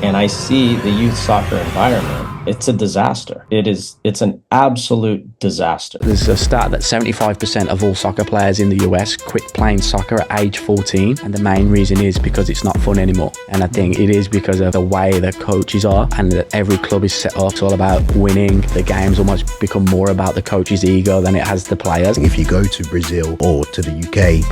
And I see the youth soccer environment. It's a disaster. It's an absolute disaster. There's a stat that 75% of all soccer players in the US quit playing soccer at age 14. And the main reason is because it's not fun anymore. And I think it is because of the way the coaches are and that every club is set up. It's all about winning. The game's almost become more about the coach's ego than it has the players. If you go to Brazil or to the UK,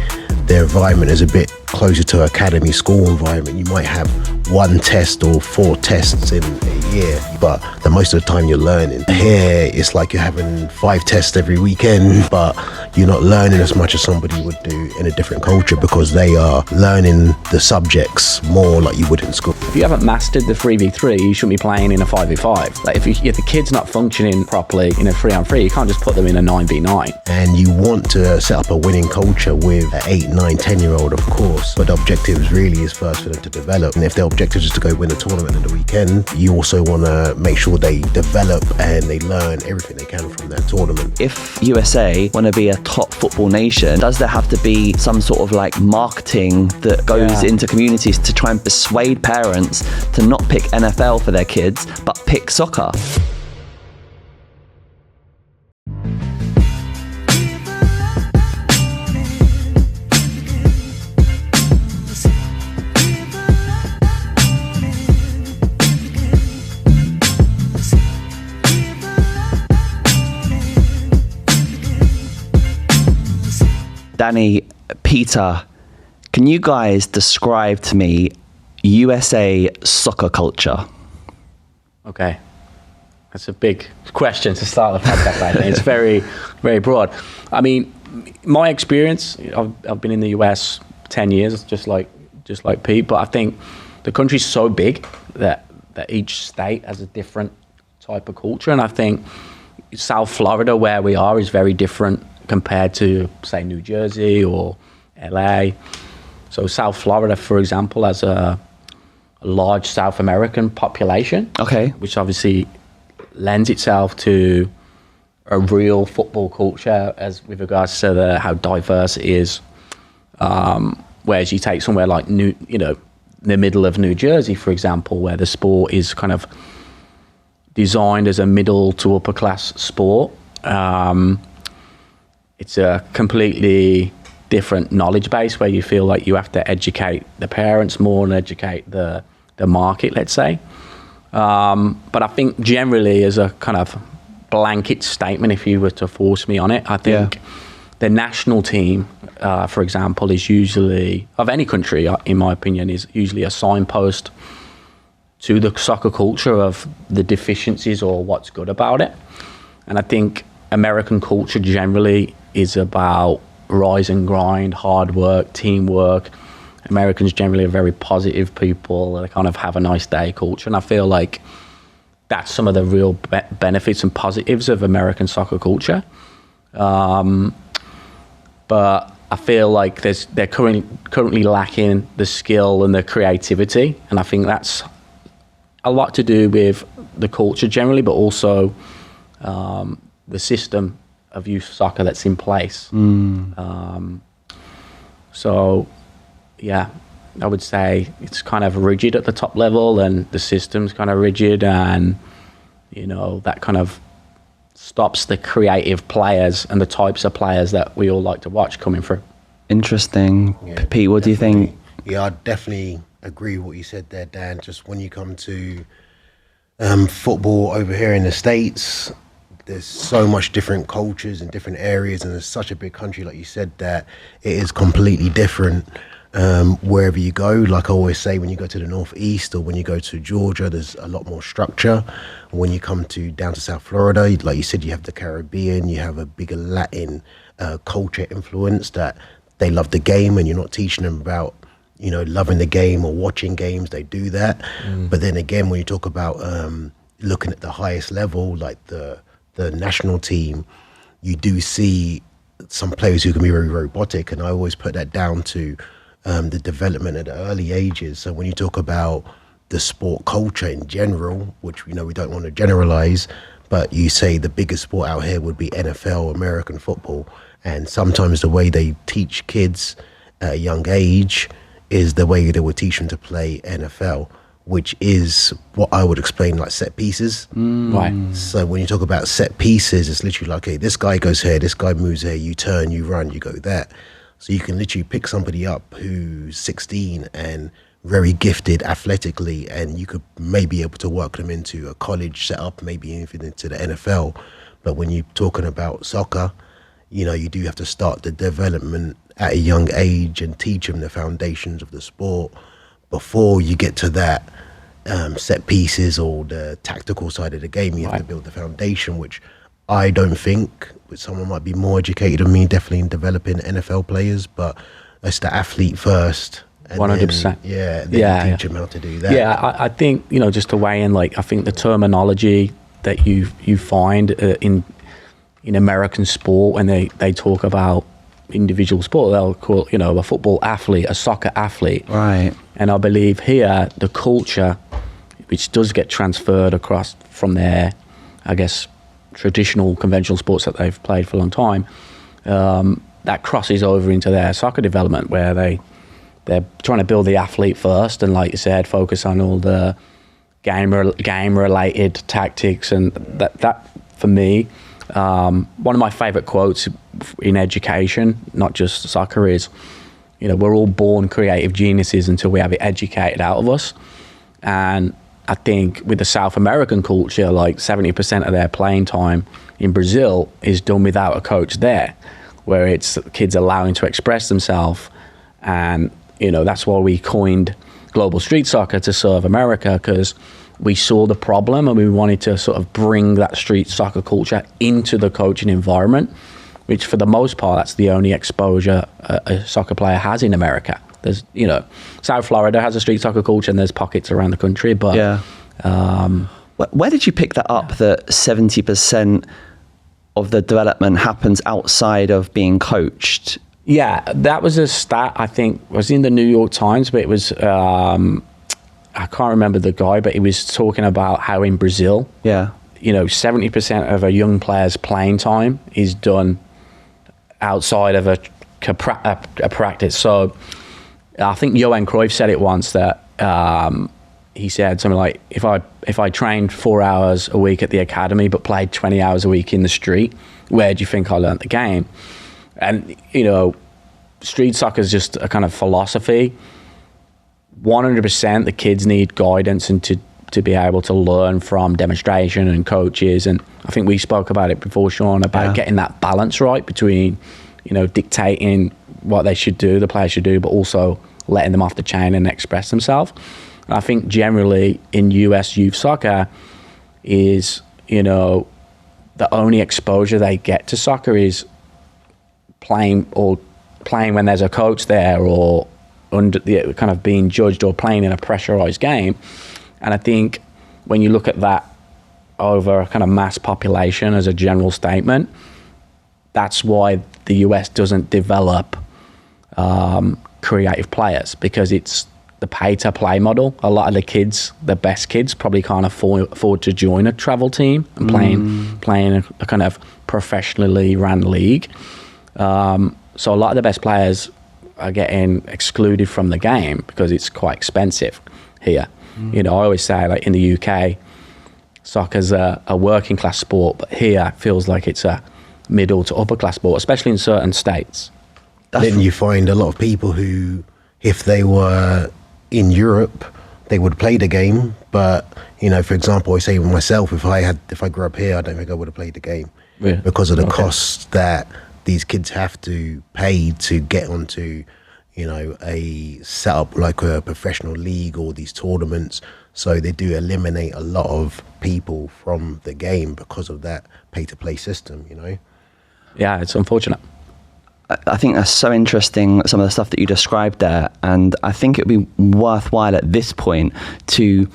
their environment is a bit closer to academy school environment. You might have one test or 4 tests in a year, but the most of the time you're learning. Here, it's like you're having 5 tests every weekend, but you're not learning as much as somebody would do in a different culture because they are learning the subjects more like you would in school. If you haven't mastered the 3v3, you shouldn't be playing in a 5v5. Like if the kid's not functioning properly in a 3-on-3, you can't just put them in a 9v9. And you want to set up a winning culture with an 8, 9, 10-year-old, of course, but the objective really is first for them to develop. And if their objective is to go win a tournament at the weekend, you also want to make sure they develop and they learn everything they can from that tournament. If USA want to be a top football nation, does there have to be some sort of like marketing that goes into communities to try and persuade parents to not pick NFL for their kids, but pick soccer? Danny, Peter, can you guys describe to me USA soccer culture? Okay. That's a big question to start the podcast, I think. It's very, very broad. I mean, my experience, I've been in the US 10 years, just like Pete, but I think the country's so big that each state has a different type of culture. And I think South Florida, where we are, is very different compared to, say, New Jersey or LA. So South Florida, for example, has a large South American population, okay, which obviously lends itself to a real football culture as with regards to how diverse it is. Whereas you take somewhere like the middle of New Jersey, for example, where the sport is kind of designed as a middle to upper class sport. It's a completely different knowledge base where you feel like you have to educate the parents more and educate the market, let's say. But I think generally, as a kind of blanket statement, if you were to force me on it, I think the national team, for example, is usually, of any country, in my opinion, is usually a signpost to the soccer culture of the deficiencies or what's good about it. And I think American culture generally is about rise and grind, hard work, teamwork. Americans generally are very positive people. They kind of have a nice day culture. And I feel like that's some of the real benefits and positives of American soccer culture. But I feel like they're currently lacking the skill and the creativity. And I think that's a lot to do with the culture generally, but also the system of youth soccer that's in place. So, yeah, I would say it's kind of rigid at the top level and the system's kind of rigid, and, that kind of stops the creative players and the types of players that we all like to watch coming through. Interesting. Yeah, Pete, what do you think? Yeah, I definitely agree with what you said there, Dan. Just when you come to football over here in the States, there's so much different cultures in different areas, and there's such a big country, like you said, that it is completely different wherever you go. Like I always say, when you go to the Northeast or when you go to Georgia, there's a lot more structure. When you come down to South Florida, like you said, you have the Caribbean, you have a bigger Latin culture influence, that they love the game, and you're not teaching them about loving the game or watching games. They do that. But then again, when you talk about looking at the highest level, like the national team, you do see some players who can be very robotic, and I always put that down to the development at the early ages. So when you talk about the sport culture in general, which we don't want to generalize, but you say the biggest sport out here would be NFL, American football, and sometimes the way they teach kids at a young age is the way they would teach them to play NFL, which is what I would explain like set pieces. Right. So when you talk about set pieces, it's literally like, okay, this guy goes here, this guy moves here, you turn, you run, you go there. So you can literally pick somebody up who's 16 and very gifted athletically, and you could maybe able to work them into a college setup, maybe even into the NFL. But when you're talking about soccer, you know, you do have to start the development at a young age and teach them the foundations of the sport before you get to that set pieces or the tactical side of the game. You have to build the foundation, which I don't think, but someone might be more educated than me, definitely in developing NFL players, but it's the athlete first. 100%. Teach them how to do that. Yeah, I think, you know, just to weigh in, like, I think the terminology that you find in American sport when they talk about individual sport, they'll call, you know, a football athlete, a soccer athlete. Right. And I believe here, the culture, which does get transferred across from their, I guess, traditional conventional sports that they've played for a long time, that crosses over into their soccer development, where they're trying to build the athlete first, and like you said, focus on all the game related tactics, and that for me, one of my favorite quotes in education, not just soccer, is, you know, we're all born creative geniuses until we have it educated out of us. And I think with the South American culture, like 70% of their playing time in Brazil is done without a coach there, where it's kids allowing to express themselves. And, you know, that's why we coined global street soccer to serve America, because we saw the problem and we wanted to sort of bring that street soccer culture into the coaching environment, which for the most part, that's the only exposure a soccer player has in America. There's, you know, South Florida has a street soccer culture and there's pockets around the country, but... Yeah. Where did you pick that up, that 70% of the development happens outside of being coached? Yeah, that was a stat, I think, was in the New York Times, but it was, I can't remember the guy, but he was talking about how in Brazil, you know, 70% of a young player's playing time is done outside of a practice. So I think Johan Cruyff said it once, that he said something like, if I trained 4 hours a week at the academy but played 20 hours a week in the street, where do you think I learnt the game? And, you know, street soccer is just a kind of philosophy. 100% the kids need guidance and to be able to learn from demonstration and coaches. And I think we spoke about it before, Sean, about getting that balance right between, you know, dictating what they should do, the players should do, but also letting them off the chain and express themselves. And I think generally in US youth soccer is, you know, the only exposure they get to soccer is playing when there's a coach there, or under the kind of being judged, or playing in a pressurized game. And I think when you look at that over a kind of mass population as a general statement, that's why the US doesn't develop creative players, because it's the pay to play model. A lot of the kids, the best kids, probably can't afford to join a travel team and playing a kind of professionally ran league. So a lot of the best players are getting excluded from the game because it's quite expensive here. You know, I always say, like, in the UK, soccer's a working class sport, but here it feels like it's a middle to upper class sport, especially in certain states. Then you find a lot of people who, if they were in Europe, they would play the game. But, you know, for example, I say with myself, if I grew up here, I don't think I would have played the game because of the costs that these kids have to pay to get onto, you know, a setup like a professional league or these tournaments. So they do eliminate a lot of people from the game because of that pay-to-play system, you know? Yeah, it's unfortunate. I think that's so interesting, some of the stuff that you described there. And I think it would be worthwhile at this point to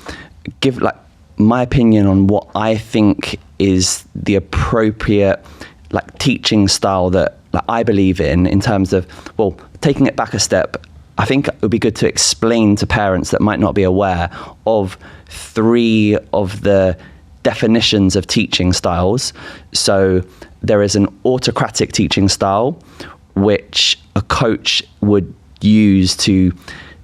give, like, my opinion on what I think is the appropriate, like, teaching style that, like, I believe in terms of, well, taking it back a step. I think it would be good to explain to parents that might not be aware of 3 of the definitions of teaching styles. So there is an autocratic teaching style, which a coach would use to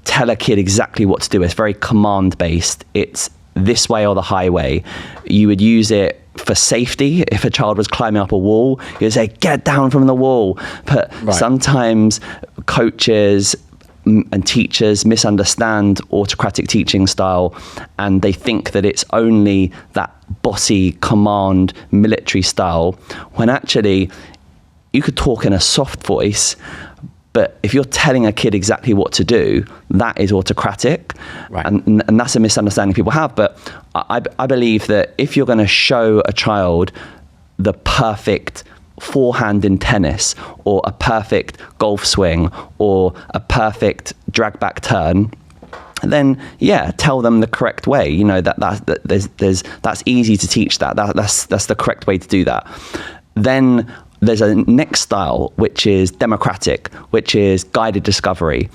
tell a kid exactly what to do. It's very command based. It's this way or the highway. You would use it for safety. If a child was climbing up a wall, you'd say, get down from the wall. But sometimes coaches and teachers misunderstand autocratic teaching style, and they think that it's only that bossy command military style, when actually you could talk in a soft voice, but if you're telling a kid exactly what to do, that is autocratic. Right. And that's a misunderstanding people have. But I believe that if you're going to show a child the perfect forehand in tennis, or a perfect golf swing, or a perfect drag back turn, then tell them the correct way. You know, that's easy to teach. That's the correct way to do that. Then there's a next style, which is democratic, which is guided discovery.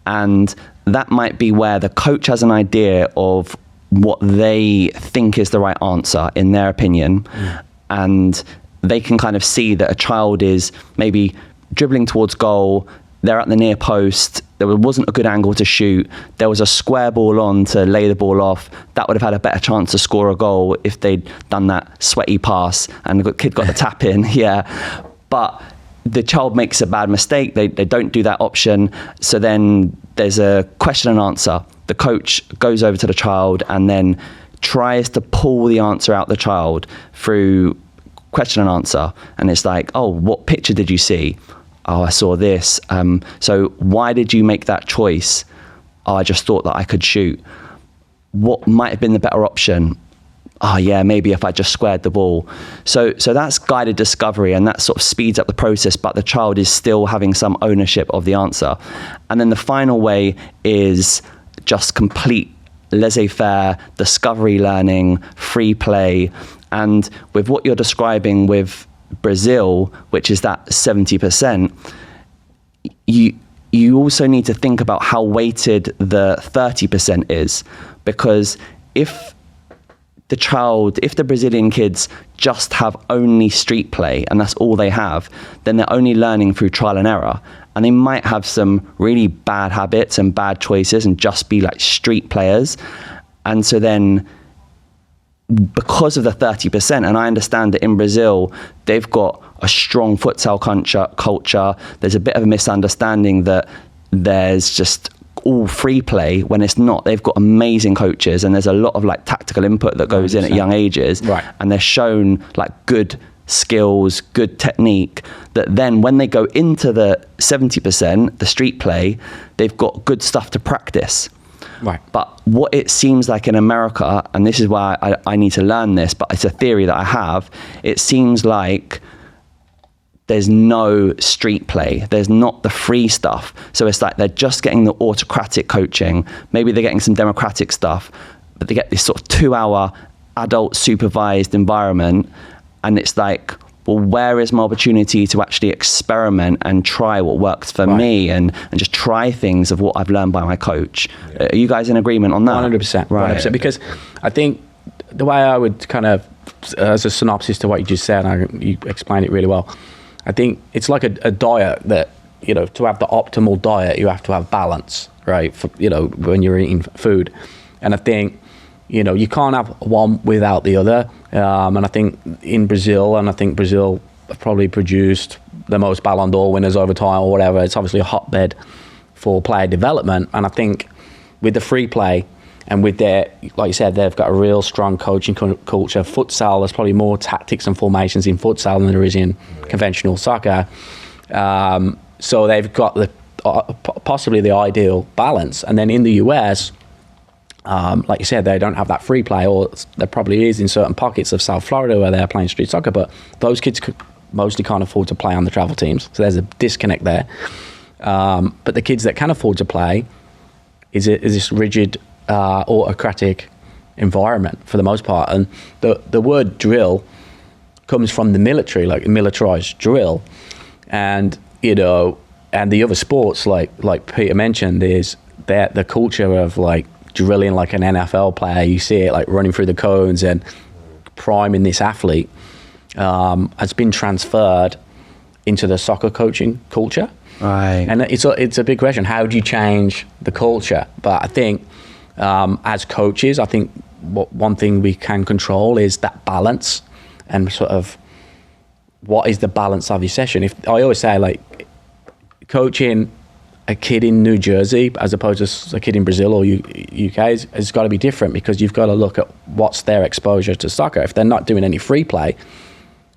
And that might be where the coach has an idea of what they think is the right answer in their opinion. And they can kind of see that a child is maybe dribbling towards goal, they're at the near post, there wasn't a good angle to shoot, there was a square ball on to lay the ball off, that would have had a better chance to score a goal if they'd done that sweaty pass and the kid got the tap in. But the child makes a bad mistake, they don't do that option, so then there's a question and answer. The coach goes over to the child and then tries to pull the answer out the child through question and answer. And it's like, oh, what picture did you see? Oh, I saw this. So why did you make that choice? Oh, I just thought that I could shoot. What might have been the better option? Oh yeah, maybe if I just squared the ball. So that's guided discovery, and that sort of speeds up the process, but the child is still having some ownership of the answer. And then the final way is just complete laissez-faire, discovery learning, free play. And with what you're describing with Brazil, which is that 70%, you also need to think about how weighted the 30% is. Because if the Brazilian kids just have only street play and that's all they have, then they're only learning through trial and error. And they might have some really bad habits and bad choices and just be like street players. And so then, because of the 30%, and I understand that in Brazil, they've got a strong futsal culture. There's a bit of a misunderstanding that there's just all free play when it's not. They've got amazing coaches, and there's a lot of like tactical input that goes 100%. In at young ages. Right. And they're shown like good skills, good technique, that then when they go into the 70%, the street play, they've got good stuff to practice. Right. But what it seems like in America, and this is why I need to learn this, but it's a theory that I have, it seems like there's no street play. There's not the free stuff. So it's like they're just getting the autocratic coaching. Maybe they're getting some democratic stuff, but they get this sort of 2-hour adult supervised environment. And it's like, well, where is my opportunity to actually experiment and try what works for me and just try things of what I've learned by my coach? Yeah. Are you guys in agreement on that? 100%. Right. 100%. Because I think the way I would kind of, as a synopsis to what you just said, you explained it really well. I think it's like a diet that, you know, to have the optimal diet, you have to have balance, right? For, you know, when you're eating food. And I think, you know, you can't have one without the other. And I think in Brazil, have probably produced the most Ballon d'Or winners over time or whatever. It's obviously a hotbed for player development. And I think with the free play and with their, like you said, they've got a real strong coaching culture. Futsal, there's probably more tactics and formations in futsal than there is in conventional soccer. So they've got the possibly the ideal balance. And then in the US, like you said, they don't have that free play, or there probably is in certain pockets of South Florida where they're playing street soccer, but those kids mostly can't afford to play on the travel teams. So there's a disconnect there. But the kids that can afford to play is this rigid, autocratic environment for the most part. And the word drill comes from the military, like militarized drill. And, you know, and the other sports, like Peter mentioned, is that the culture of like drilling like an NFL player. You see it like running through the cones and priming this athlete, has been transferred into the soccer coaching culture. Right. And it's a big question. How do you change the culture? But I think as coaches, I think one thing we can control is that balance, and sort of what is the balance of your session. If I always say, like, coaching a kid in New Jersey as opposed to a kid in Brazil or UK has got to be different, because you've got to look at what's their exposure to soccer. If they're not doing any free play,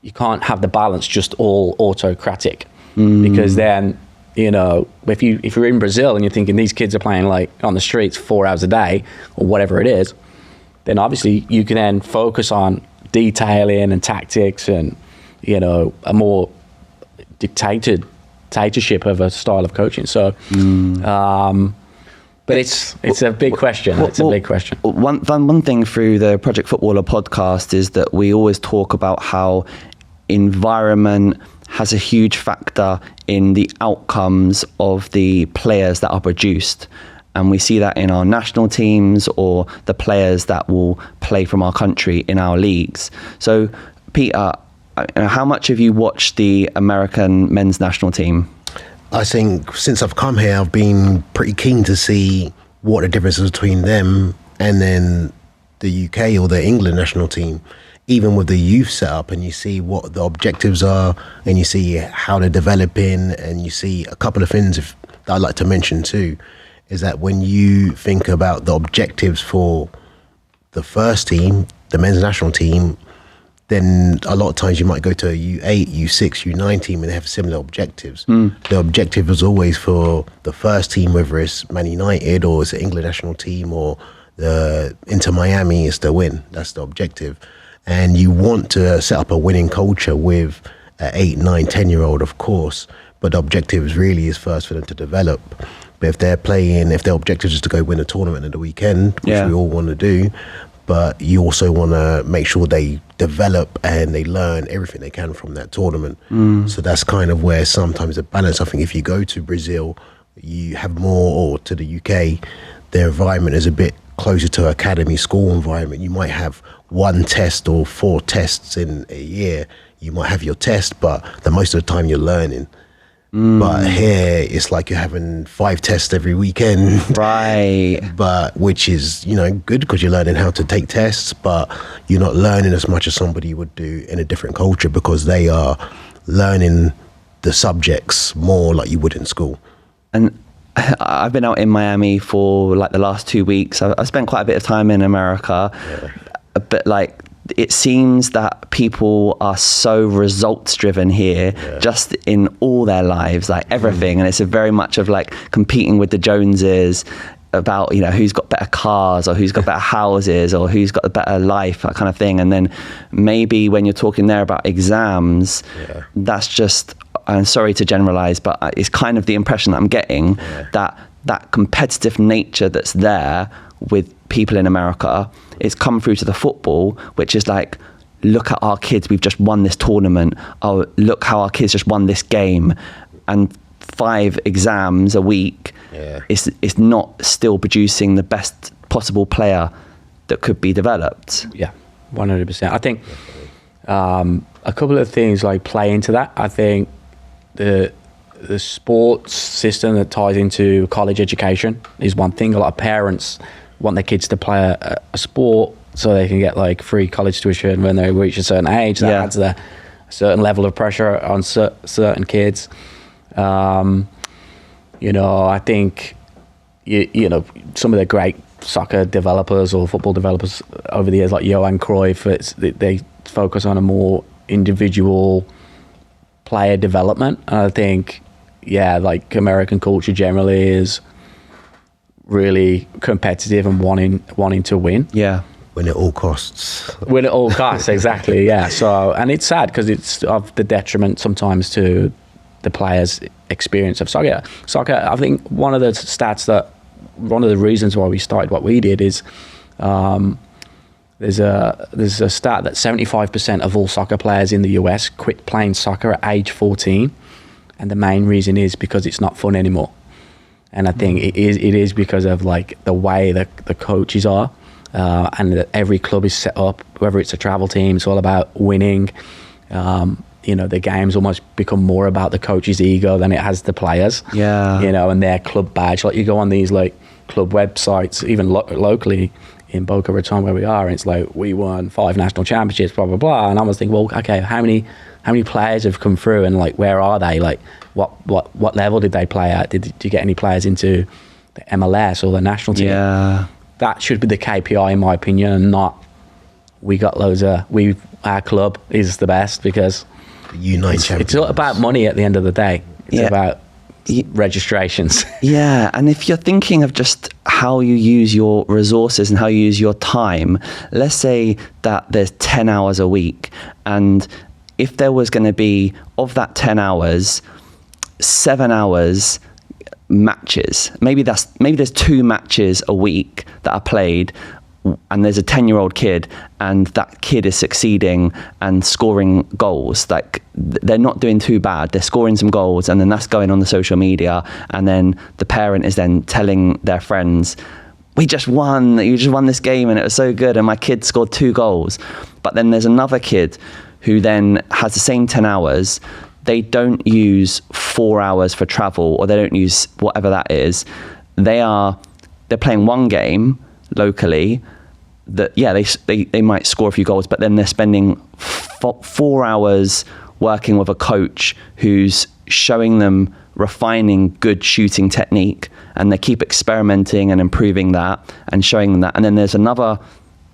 you can't have the balance just all autocratic, because then, you know, if you're in Brazil and you're thinking these kids are playing like on the streets 4 hours a day or whatever it is, then obviously you can then focus on detailing and tactics and, you know, a more dictatorship of a style of coaching. So, but it's a big question. It's a big question. One thing through the Project Footballer podcast is that we always talk about how environment has a huge factor in the outcomes of the players that are produced. And we see that in our national teams or the players that will play from our country in our leagues. So, Peter, how much have you watched the American men's national team? I think since I've come here, I've been pretty keen to see what the difference is between them and then the UK or the England national team, even with the youth setup, and you see what the objectives are and you see how they're developing, and you see a couple of things that I'd like to mention too, is that when you think about the objectives for the first team, the men's national team, then a lot of times you might go to a U8, U6, U9 team and they have similar objectives. The objective is always for the first team, whether it's Man United or it's the England national team or the Inter Miami, is to win. That's the objective. And you want to set up a winning culture with an 8, 9, 10-year-old, of course, but the objective really is first for them to develop. But if their objective is to go win a tournament at the weekend, which we all want to do, but you also want to make sure they develop and they learn everything they can from that tournament. So that's kind of where sometimes the balance, I think if you go to Brazil, you have more, or to the UK, their environment is a bit closer to academy school environment. You might have 1 test or 4 tests in a year. You might have your test, but the most of the time you're learning. But here it's like you're having 5 tests every weekend, right? But which is, you know, good because you're learning how to take tests, but you're not learning as much as somebody would do in a different culture, because they are learning the subjects more like you would in school. And I've been out in Miami for like the last 2 weeks. I've spent quite a bit of time in America, but like, it seems that people are so results driven here, just in all their lives, like everything. And it's a very much of like competing with the Joneses about, you know, who's got better cars or who's got better houses or who's got a better life, that kind of thing. And then maybe when you're talking there about exams, that's just, I'm sorry to generalize, but it's kind of the impression that I'm getting, that competitive nature that's there with people in America, it's come through to the football, which is like, look at our kids, we've just won this tournament. Oh, look how our kids just won this game. And 5 exams a week is not still producing the best possible player that could be developed. Yeah, 100%. I think a couple of things like play into that. I think the sports system that ties into college education is one thing. A lot of parents want their kids to play a sport so they can get like free college tuition when they reach a certain age. That adds a certain level of pressure on certain kids. You know, I think you know, some of the great soccer developers or football developers over the years, like Johan Cruyff, they focus on a more individual player development. And I think, like American culture generally is really competitive and wanting to win. Win at all costs. Win at all costs, exactly. So, and it's sad because it's of the detriment sometimes to the players' experience of soccer. I think one of the reasons why we started what we did is there's a stat that 75% of all soccer players in the US quit playing soccer at age 14, and the main reason is because it's not fun anymore. And I think it is because of like the way that the coaches are, and that every club is set up, whether it's a travel team, it's all about winning. the game's almost become more about the coach's ego than it has the players. Yeah. And their club badge. Like, you go on these like club websites, even locally in Boca Raton where we are, and it's like, we won 5 national championships, blah blah blah. And I was thinking, well, okay, how many players have come through, and like, where are they? Like, what level did they play at? Did you get any players into the MLS or the national team? Yeah. That should be the KPI, in my opinion, and not our club is the best, because it's not about money at the end of the day. It's about registrations. Yeah, and if you're thinking of just how you use your resources and how you use your time, let's say that there's 10 hours a week, and if there was going to be, of that 10 hours, 7 hours matches, maybe there's 2 matches a week that are played, and there's a 10-year-old kid, and that kid is succeeding and scoring goals. Like, they're not doing too bad. They're scoring some goals, and then that's going on the social media, and then the parent is then telling their friends, you just won this game, and it was so good, and my kid scored 2 goals. But then there's another kid who then has the same 10 hours. They don't use 4 hours for travel, or they don't use whatever that is. They're playing one game locally, that they might score a few goals, but then they're spending 4 hours working with a coach who's showing them refining good shooting technique, and they keep experimenting and improving that and showing them that. And then there's another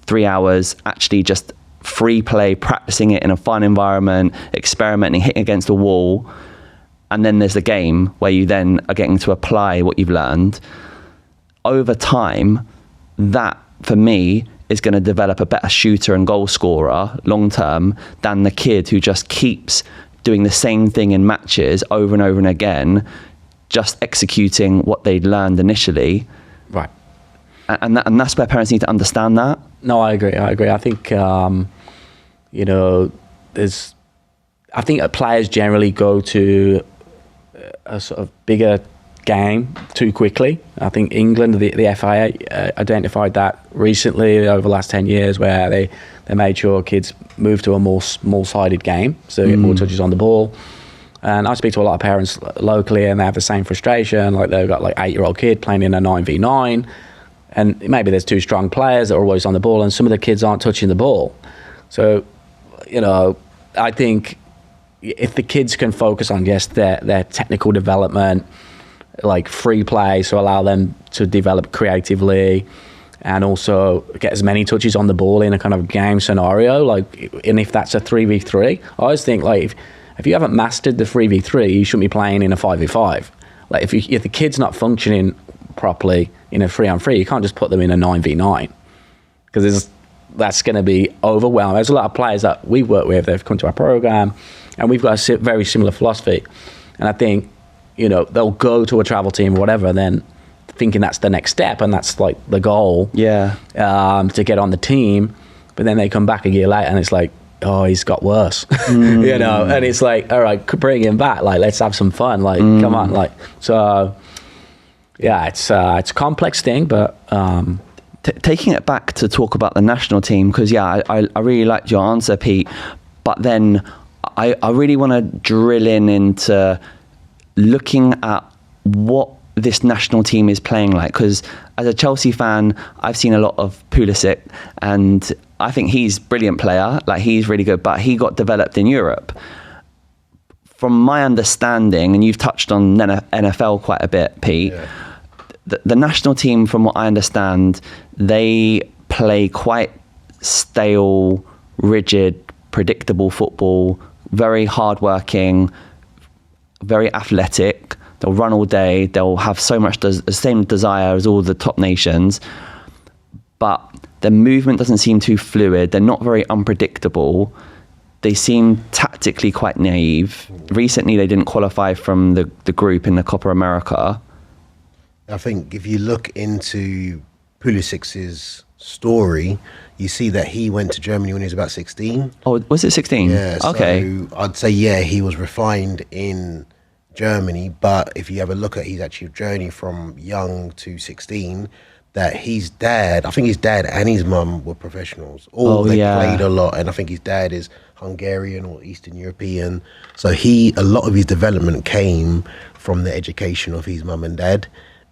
3 hours actually just free play, practicing it in a fun environment, experimenting, hitting against the wall. And then there's the game where you then are getting to apply what you've learned. Over time, that, for me, is going to develop a better shooter and goal scorer long term than the kid who just keeps doing the same thing in matches over and over and again, just executing what they'd learned initially. Right. And that's where parents need to understand that. No, I agree. I think, I think players generally go to a sort of bigger game too quickly. I think England, the FIA, identified that recently over the last 10 years, where they made sure kids move to a more small-sided game, so get more touches on the ball. And I speak to a lot of parents locally, and they have the same frustration. Like, they've got like 8-year-old kid playing in a 9v9, and maybe there's 2 strong players that are always on the ball, and some of the kids aren't touching the ball. So, I think if the kids can focus on their technical development, like free play, so allow them to develop creatively, and also get as many touches on the ball in a kind of game scenario. Like, and if that's a 3v3, I always think, like, if you haven't mastered the 3v3, you shouldn't be playing in a 5v5. Like, if the kid's not functioning properly in a 3-on-3, you can't just put them in a 9v9, because that's going to be overwhelming. There's a lot of players that we work with, they've come to our program, and we've got a very similar philosophy. And I think, they'll go to a travel team or whatever, then thinking that's the next step, and that's like the goal. Yeah. To get on the team, but then they come back a year later, and it's like, oh, he's got worse. And it's like, all right, bring him back. Like, let's have some fun. Like, come on. Like, so yeah, it's a complex thing, but taking it back to talk about the national team, because I really liked your answer, Pete, but then I really want to drill into looking at what this national team is playing like, because as a Chelsea fan, I've seen a lot of Pulisic, and I think he's a brilliant player. Like, he's really good, but he got developed in Europe. From my understanding, and you've touched on NFL quite a bit, Pete, the national team, from what I understand, they play quite stale, rigid, predictable football, very hardworking, very athletic. They'll run all day. They'll have so much the same desire as all the top nations, but their movement doesn't seem too fluid. They're not very unpredictable. They seem tactically quite naive. Recently, they didn't qualify from the group in the Copa America. I think if you look into Pulisic's story, you see that he went to Germany when he was about 16. Oh, was it 16? Yeah. Okay. So I'd say, he was refined in Germany, but if you have a look at his actual journey from young to 16, that his dad, I think his dad and his mum were professionals. They played a lot, and I think his dad is Hungarian or Eastern European. So a lot of his development came from the education of his mum and dad,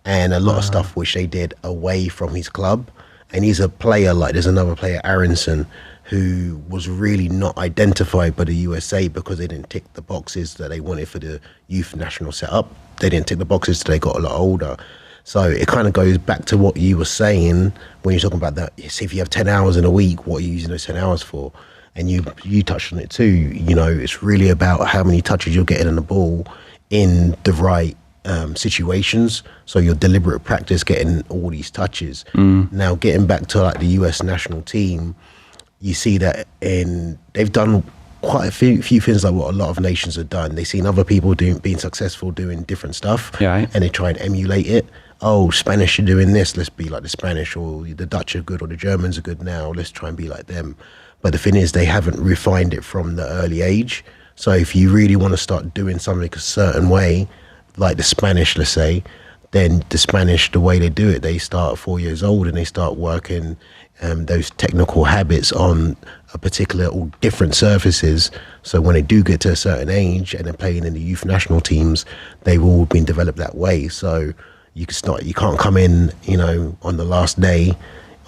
and a lot of stuff which they did away from his club. And he's a player, like there's another player, Aronson, who was really not identified by the USA because they didn't tick the boxes that they wanted for the youth national setup. They didn't tick the boxes till they got a lot older. So it kind of goes back to what you were saying when you're talking about that. See, if you have 10 hours in a week, what are you using those 10 hours for? And you touched on it too. You know, it's really about how many touches you're getting on the ball in the right situations. So your deliberate practice getting all these touches. Now, getting back to like the US national team, you see that they've done quite a few things like what a lot of nations have done. They've seen other people being successful doing different stuff, and they try and emulate it. Oh, Spanish are doing this, let's be like the Spanish, or the Dutch are good, or the Germans are good now, let's try and be like them. But the thing is, they haven't refined it from the early age. So if you really want to start doing something a certain way, like the Spanish, let's say, then the Spanish, the way they do it, they start at 4 years old and they start working those technical habits on a particular or different surfaces. So when they do get to a certain age and they're playing in the youth national teams, they've all been developed that way. So you can't come in, you know, on the last day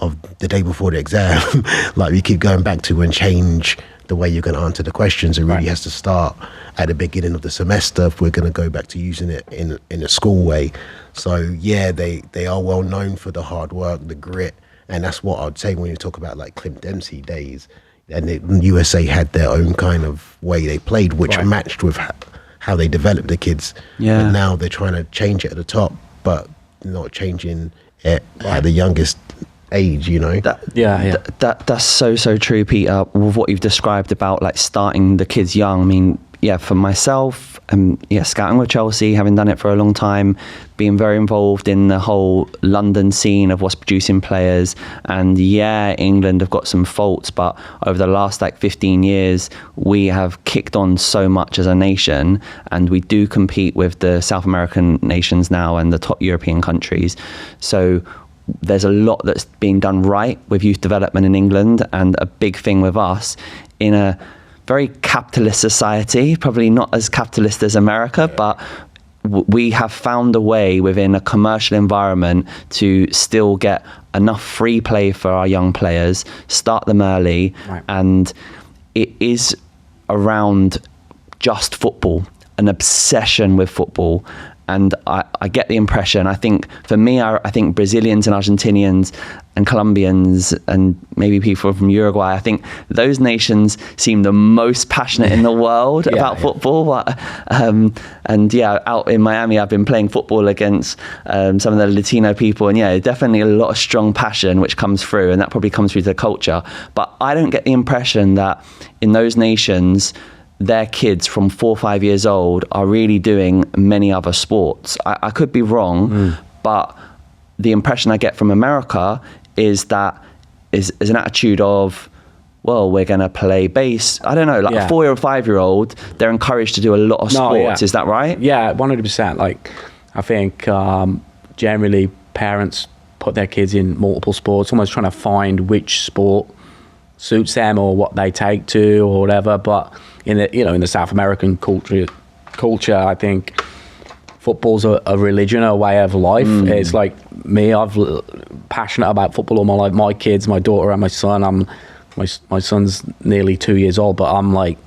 of the day before the exam, like we keep going back to, and change the way you're going to answer the questions. It really has to start at the beginning of the semester if we're going to go back to using it in a school way. So yeah, they are well known for the hard work, the grit, and that's what I'd say when you talk about like Clint Dempsey days. And the USA had their own kind of way they played, which matched with how they developed the kids. Yeah. And now they're trying to change it at the top, but not changing it at the youngest age, you know. That's so true, Peter, with what you've described about like starting the kids young. I mean, yeah, for myself, scouting with Chelsea, having done it for a long time, being very involved in the whole London scene of what's producing players. And yeah, England have got some faults, but over the last like 15 years, we have kicked on so much as a nation, and we do compete with the South American nations now and the top European countries. So there's a lot that's being done right with youth development in England, and a big thing with us in a very capitalist society, probably not as capitalist as America, but we have found a way within a commercial environment to still get enough free play for our young players, start them early, and it is around just football, an obsession with football. And I get the impression, I think for me, I think Brazilians and Argentinians and Colombians and maybe people from Uruguay, I think those nations seem the most passionate in the world about football. And yeah, out in Miami, I've been playing football against some of the Latino people. And yeah, definitely a lot of strong passion which comes through, and that probably comes through the culture. But I don't get the impression that in those nations, their kids from 4 or 5 years old are really doing many other sports. I could be wrong, but the impression I get from America is that is an attitude of, well, we're going to play bass. I don't know, like a 4 or 5 year old, they're encouraged to do a lot of sports. Is that right? Yeah, 100%. Like, I think generally parents put their kids in multiple sports, almost trying to find which sport suits them or what they take to or whatever. But in the South American culture, I think football's a religion, a way of life. It's like me, I've passionate about football all my life. My kids, my daughter and my son, my son's nearly 2 years old, but I'm like,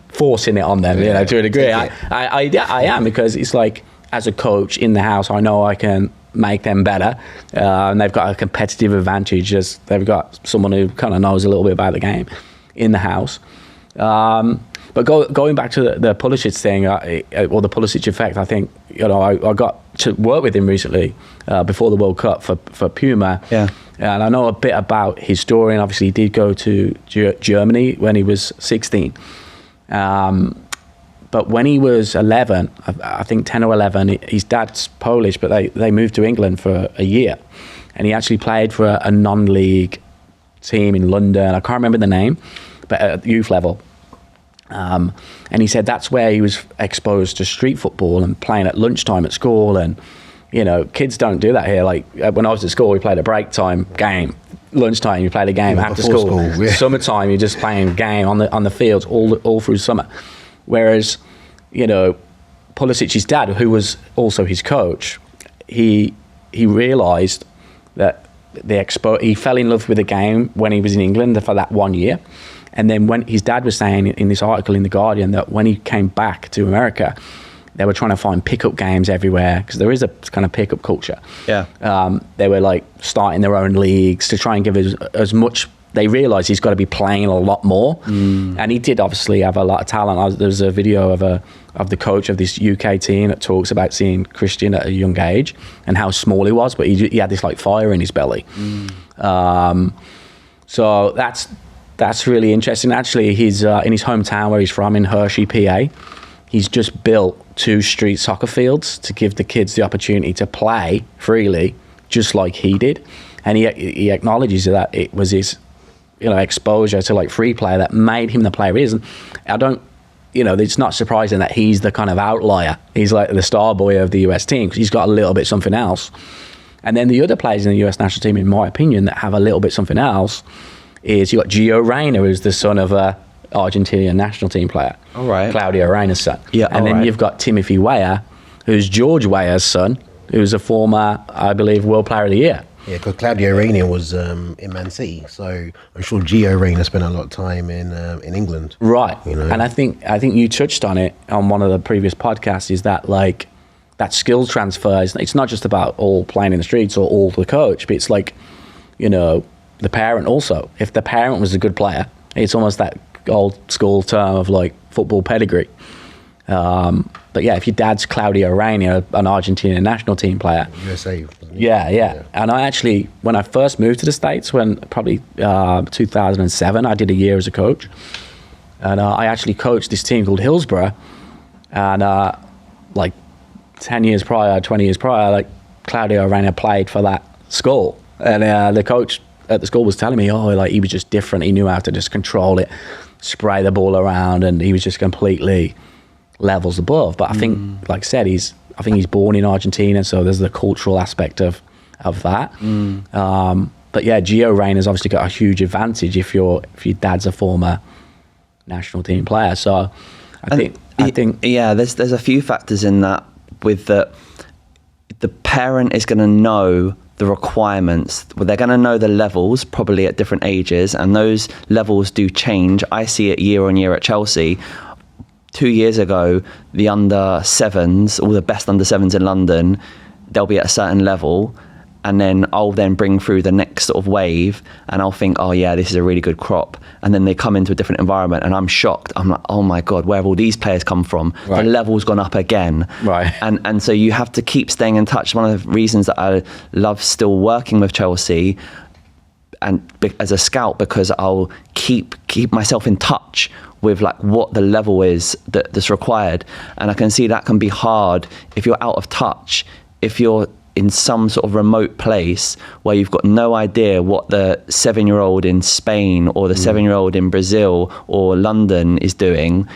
forcing it on them, to a degree. I am, because it's like, as a coach in the house, I know I can make them better, and they've got a competitive advantage as they've got someone who kind of knows a little bit about the game in the house. But going back to the Pulisic thing, or the Pulisic effect, I think, I got to work with him recently before the World Cup for Puma. Yeah. And I know a bit about his story, and obviously he did go to Germany when he was 16. But when he was 11, I think 10 or 11, his dad's Polish, but they moved to England for a year. And he actually played for a non-league team in London. I can't remember the name, but at youth level. And he said that's where he was exposed to street football and playing at lunchtime at school. And, kids don't do that here. Like when I was at school, we played a break time game. Lunchtime, you played a game after school. Yeah. Summertime, you're just playing game on the fields all through summer. Whereas, Pulisic's dad, who was also his coach, he realised that he fell in love with the game when he was in England for that 1 year. And then when his dad was saying in this article in The Guardian that when he came back to America, they were trying to find pickup games everywhere because there is a kind of pickup culture. Yeah. They were like starting their own leagues to try and give as much. They realised he's got to be playing a lot more. And he did obviously have a lot of talent. There's a video of the coach of this UK team that talks about seeing Christian at a young age and how small he was, but he had this like fire in his belly. So that's really interesting. Actually, he's in his hometown where he's from, in Hershey, PA. He's just built 2 street soccer fields to give the kids the opportunity to play freely, just like he did. And he acknowledges that it was his, exposure to like free play that made him the player he is. And I don't, it's not surprising that he's the kind of outlier. He's like the star boy of the US team because he's got a little bit something else. And then the other players in the US national team, in my opinion, that have a little bit something else is you got Gio Reyna, who's the son of a Argentinian national team player. All right. Claudio Reyna's son. Yeah. And then you've got Timothy Weah, who's George Weah's son, who's a former, I believe, World Player of the Year. Yeah, because Claudio Reyna was in Man City, so I'm sure Gio Reyna spent a lot of time in England. Right. And I think you touched on it on one of the previous podcasts, is that like that skill transfer, it's not just about all playing in the streets or all the coach, but it's like, the parent also. If the parent was a good player, it's almost that old school term of like football pedigree. But yeah, if your dad's Claudio Reyna, an Argentinian national team player. USA. Yeah. And I actually, when I first moved to the States, when probably 2007, I did a year as a coach. And I actually coached this team called Hillsborough. And like 10 years prior, 20 years prior, like Claudio Reyna played for that school. And the coach at the school was telling me, he was just different. He knew how to just control it, spray the ball around, and he was just completely levels above. But I think, like I said, I think he's born in Argentina, so there's the cultural aspect of that. But yeah, Gio Reyna's obviously got a huge advantage if your dad's a former national team player. So I think yeah, there's a few factors in that, with the parent is going to know the requirements. Well, they're going to know the levels probably at different ages, and those levels do change. I see it year on year at Chelsea. 2 years ago, the under 7s, all the best under 7s in London, they'll be at a certain level, and then I'll then bring through the next sort of wave, and I'll think, oh yeah, this is a really good crop. And then they come into a different environment, and I'm shocked. I'm like, oh my God, where have all these players come from? Right. The level's gone up again. Right. And so you have to keep staying in touch. One of the reasons that I love still working with Chelsea and as a scout, because I'll keep myself in touch with like what the level is that's required. And I can see that can be hard if you're out of touch, if you're in some sort of remote place where you've got no idea what the 7-year-old in Spain or the 7-year-old in Brazil or London is doing.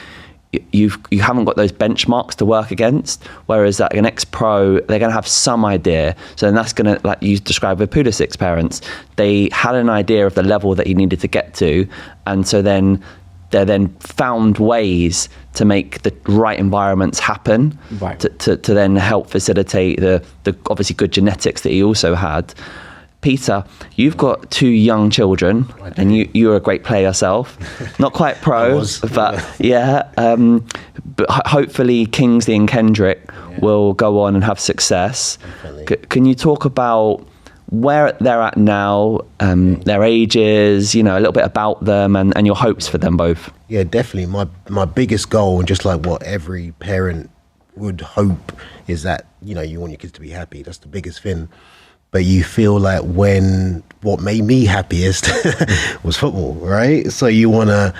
You haven't got those benchmarks to work against, whereas like an ex-pro, they're going to have some idea. So then that's going to, like you described with Pulisic's parents, they had an idea of the level that he needed to get to, and so then they then found ways to make the right environments happen, right, to then help facilitate the obviously good genetics that he also had. Peter, you've got 2 young children, and you're a great player yourself. Not quite pro, but yeah. But hopefully Kingsley and Kendrick will go on and have success. Can you talk about where they're at now, their ages, a little bit about them and your hopes for them both? Yeah, definitely. My biggest goal, and just like what every parent would hope, is that, you want your kids to be happy. That's the biggest thing. But you feel like what made me happiest was football, right? So you want to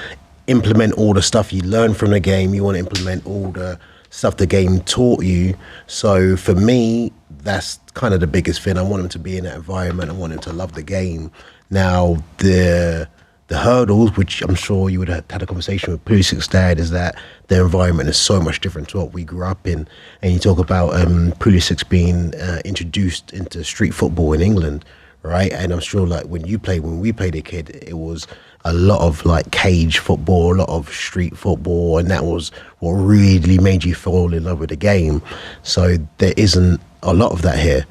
implement all the stuff you learn from the game. You want to implement all the stuff the game taught you. So for me, that's kind of the biggest thing. I want them to be in that environment. I want them to love the game. Now, the the hurdles, which I'm sure you would have had a conversation with Pulisic's dad, is that their environment is so much different to what we grew up in. And you talk about Pulisic's being introduced into street football in England, right? And I'm sure like when we played a kid, it was a lot of like cage football, a lot of street football, and that was what really made you fall in love with the game. So there isn't a lot of that here.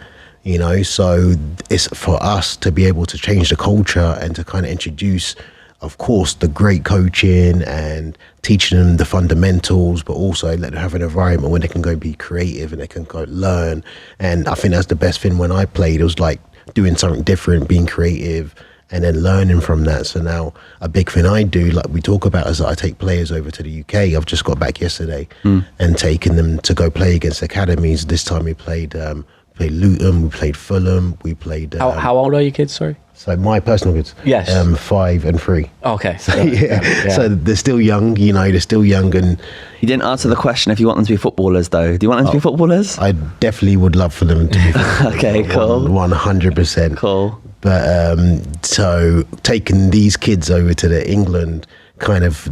So it's for us to be able to change the culture and to kind of introduce, of course, the great coaching and teaching them the fundamentals, but also let them have an environment where they can go be creative and they can go learn. And I think that's the best thing when I played. It was like doing something different, being creative, and then learning from that. So now a big thing I do, like we talk about, is that I take players over to the UK. I've just got back yesterday and taken them to go play against academies. This time we played Luton, we played Fulham, we played... How old are your kids, sorry? So my personal kids? Yes. 5 and 3. Okay. So, yeah. So they're still young, they're still young. And You didn't answer the question if you want them to be footballers, though. Do you want them to be footballers? I definitely would love for them to be footballers. Okay, cool. 100%. Cool. But so taking these kids over to the England kind of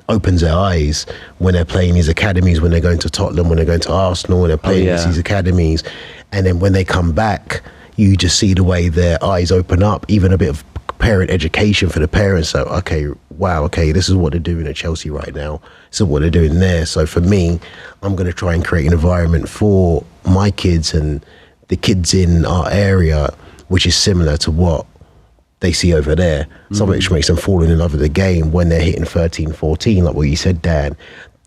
opens their eyes when they're playing these academies, when they're going to Tottenham, when they're going to Arsenal, when they're playing these academies. And then when they come back, you just see the way their eyes open up, even a bit of parent education for the parents. So, this is what they're doing at Chelsea right now. This is what they're doing there. So for me, I'm going to try and create an environment for my kids and the kids in our area, which is similar to what they see over there. Something which makes them fall in love with the game when they're hitting 13, 14, like what you said, Dan.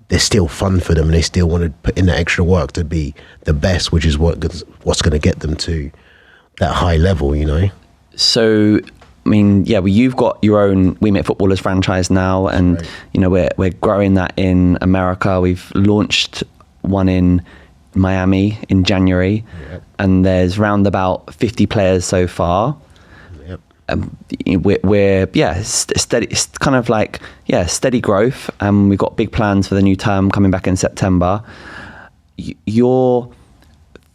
There's still fun for them and they still want to put in that extra work to be the best, which is what's going to get them to that high level, So, I mean, you've got your own We Make Footballers franchise now, and right. we're growing that in America. We've launched one in Miami in January, and there's round about 50 players so far. We're steady. It's kind of like steady growth, and we've got big plans for the new term coming back in September. You're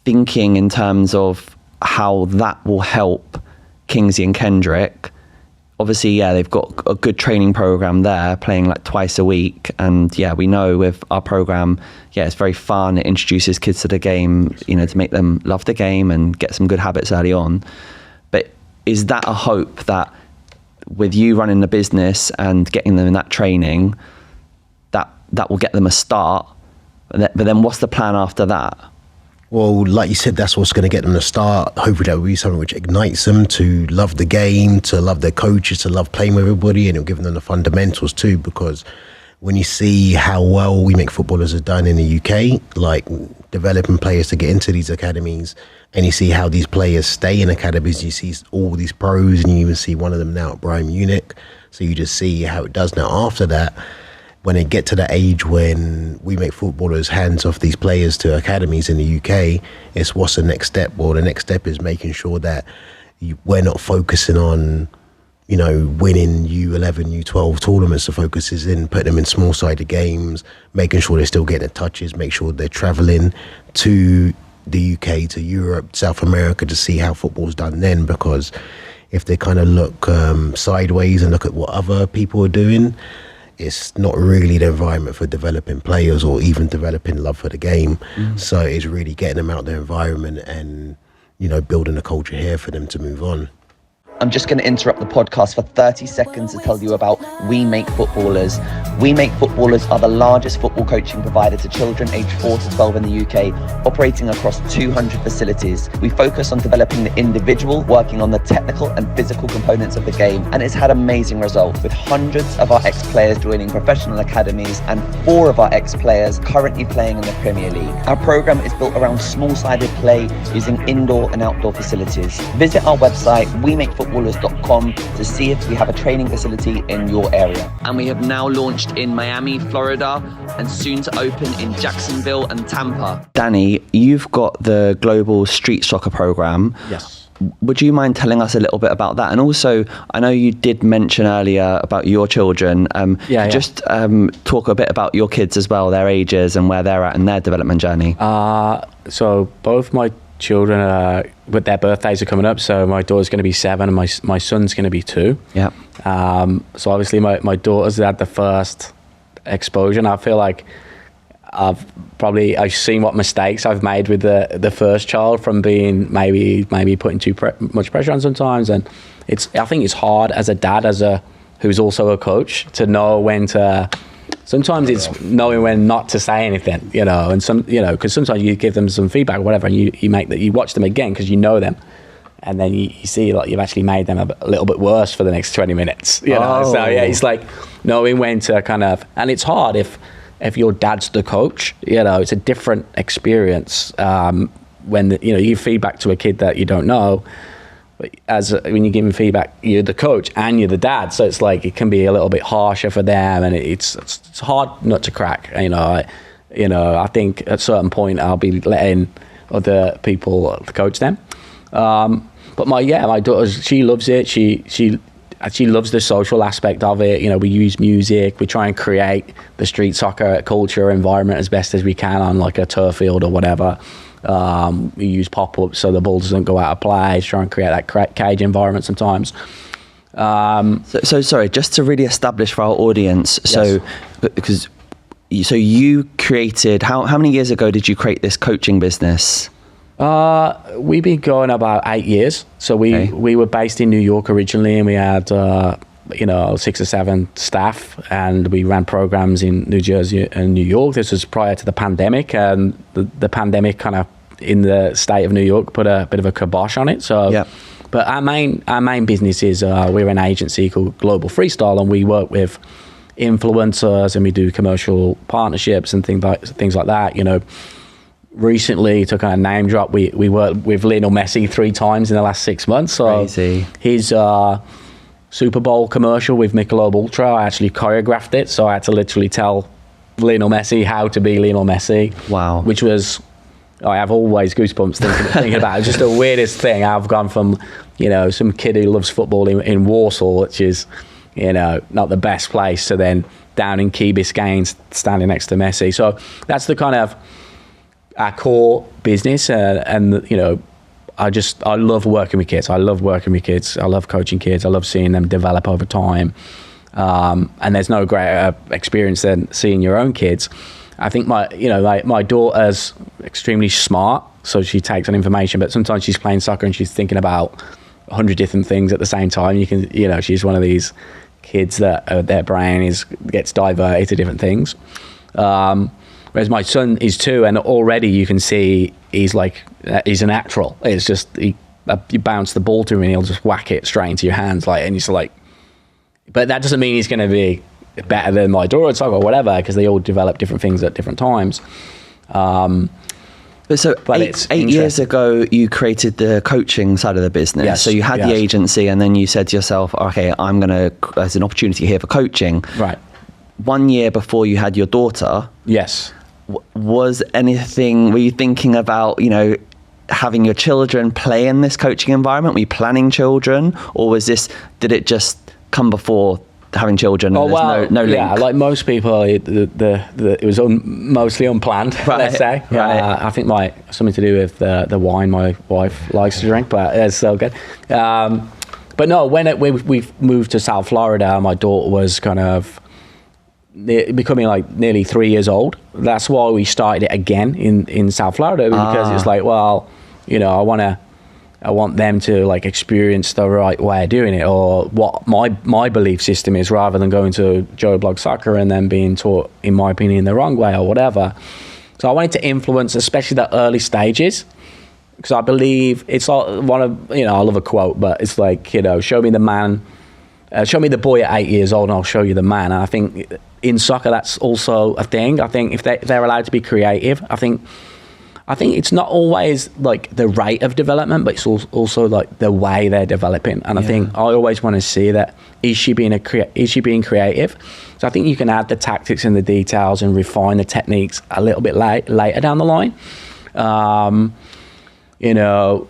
thinking in terms of how that will help Kingsley and Kendrick. Obviously, they've got a good training program there, playing like twice a week, and we know with our program, it's very fun. It introduces kids to the game, to make them love the game and get some good habits early on. But is that a hope that with you running the business and getting them in that training, that will get them a start? But then what's the plan after that? Well, like you said, that's what's going to get them to start. Hopefully that will be something which ignites them to love the game, to love their coaches, to love playing with everybody, and it'll give them the fundamentals too, because when you see how well We Make Footballers have done in the UK, like developing players to get into these academies, and you see how these players stay in academies, you see all these pros, and you even see one of them now at Bayern Munich. So you just see how it does now. After that, when they get to the age when We Make Footballers hands off these players to academies in the UK, it's what's the next step? Well, the next step is making sure that we're not focusing on winning U11, U12 tournaments. The focus is in putting them in small-sided games, making sure they're still getting the touches, make sure they're travelling to the UK, to Europe, South America, to see how football's done then. Because if they kind of look sideways and look at what other people are doing, it's not really the environment for developing players or even developing love for the game. So it's really getting them out their environment and, building a culture here for them to move on. I'm just going to interrupt the podcast for 30 seconds to tell you about We Make Footballers. We Make Footballers are the largest football coaching provider to children aged 4 to 12 in the UK, operating across 200 facilities. We focus on developing the individual, working on the technical and physical components of the game, and it's had amazing results, with hundreds of our ex-players joining professional academies and 4 of our ex-players currently playing in the Premier League. Our program is built around small-sided play using indoor and outdoor facilities. Visit our website, WeMakeFootballers.com, to see if we have a training facility in your area. And we have now launched in Miami, Florida, and soon to open in Jacksonville and Tampa. Danny, you've got the global street soccer program. Yes. Would you mind telling us a little bit about that? And also, I know you did mention earlier about your children. Just talk a bit about your kids as well, their ages and where they're at in their development journey. So both my children, but their birthdays are coming up. So my daughter's going to be 7 and my son's going to be 2. Yeah. So obviously my daughter's had the first exposure, and I feel like I've seen what mistakes I've made with the first child from being maybe putting too much pressure on sometimes. And I think it's hard as a dad, who's also a coach, to know when to. Sometimes it's knowing when not to say anything, and because sometimes you give them some feedback or whatever, and you watch them again because you know them, and then you see like you've actually made them a little bit worse for the next 20 minutes, So yeah, it's like knowing when to kind of, and it's hard if your dad's the coach, it's a different experience when you give feedback to a kid that you don't know. When you're giving feedback, you're the coach and you're the dad, so it's like it can be a little bit harsher for them, and it's hard not to crack. I think at a certain point I'll be letting other people coach them. But my daughter, she loves it. She loves the social aspect of it. We use music. We try and create the street soccer culture environment as best as we can on like a turf field or whatever. We use pop-ups so the ball doesn't go out of play, try and create that cage environment sometimes. So sorry, just to really establish for our audience, because you created, how many years ago did you create this coaching business? We've been going about 8 years. So we were based in New York originally, and we had 6 or 7 staff, and we ran programs in New Jersey and New York. This was prior to the pandemic, and the pandemic kind of in the state of New York put a bit of a kibosh on it. So, yeah. But our main business is we're an agency called Global Freestyle, and we work with influencers, and we do commercial partnerships and things like that. Recently, to kind of name drop, we worked with Lionel Messi 3 times in the last 6 months. So crazy. His Super Bowl commercial with Michelob Ultra, I actually choreographed it, so I had to literally tell Lionel Messi how to be Lionel Messi. Wow. Which was, I have always goosebumps thinking about it. It's just the weirdest thing. I've gone from, some kid who loves football in Warsaw, which is, not the best place, to then down in Key Biscayne standing next to Messi. So that's the kind of our core business, and I love working with kids. I love coaching kids. I love seeing them develop over time. And there's no greater experience than seeing your own kids. I think my daughter's extremely smart, so she takes on information, but sometimes she's playing soccer and she's thinking about 100 different things at the same time. She's one of these kids that their brain gets diverted to different things. Whereas my son is 2, and already you can see he's a natural. It's just you bounce the ball to him and he'll just whack it straight into your hands, and he's like. But that doesn't mean he's going to be better than my daughter at soccer or whatever, because they all develop different things at different times. But 8 years ago, you created the coaching side of the business. Yes, so you had the agency, and then you said to yourself, okay, there's an opportunity here for coaching. Right. 1 year before you had your daughter. Yes. Were you thinking about, having your children play in this coaching environment? Were you planning children, or did it just come before having children? No link? Yeah, like most people, it was mostly unplanned, right. Let's say. Right. I think something to do with the wine my wife likes to drink, but it's so good. But no, when we moved to South Florida, my daughter was kind of becoming nearly 3 years old. That's why we started it again in South Florida, because it's I want them to experience the right way of doing it, or what my belief system is, rather than going to Joe Blog Soccer and then being taught, in my opinion, the wrong way or whatever. So I wanted to influence, especially the early stages, because I believe it's one of, I love a quote, but it's show me the man, show me the boy at 8 years old and I'll show you the man. And I think in soccer that's also a thing. I think if they're allowed to be creative, I think it's not always the rate of development, but it's also the way they're developing. And I think I always want to see that, is she being creative? So I think you can add the tactics and the details and refine the techniques a little bit later down the line.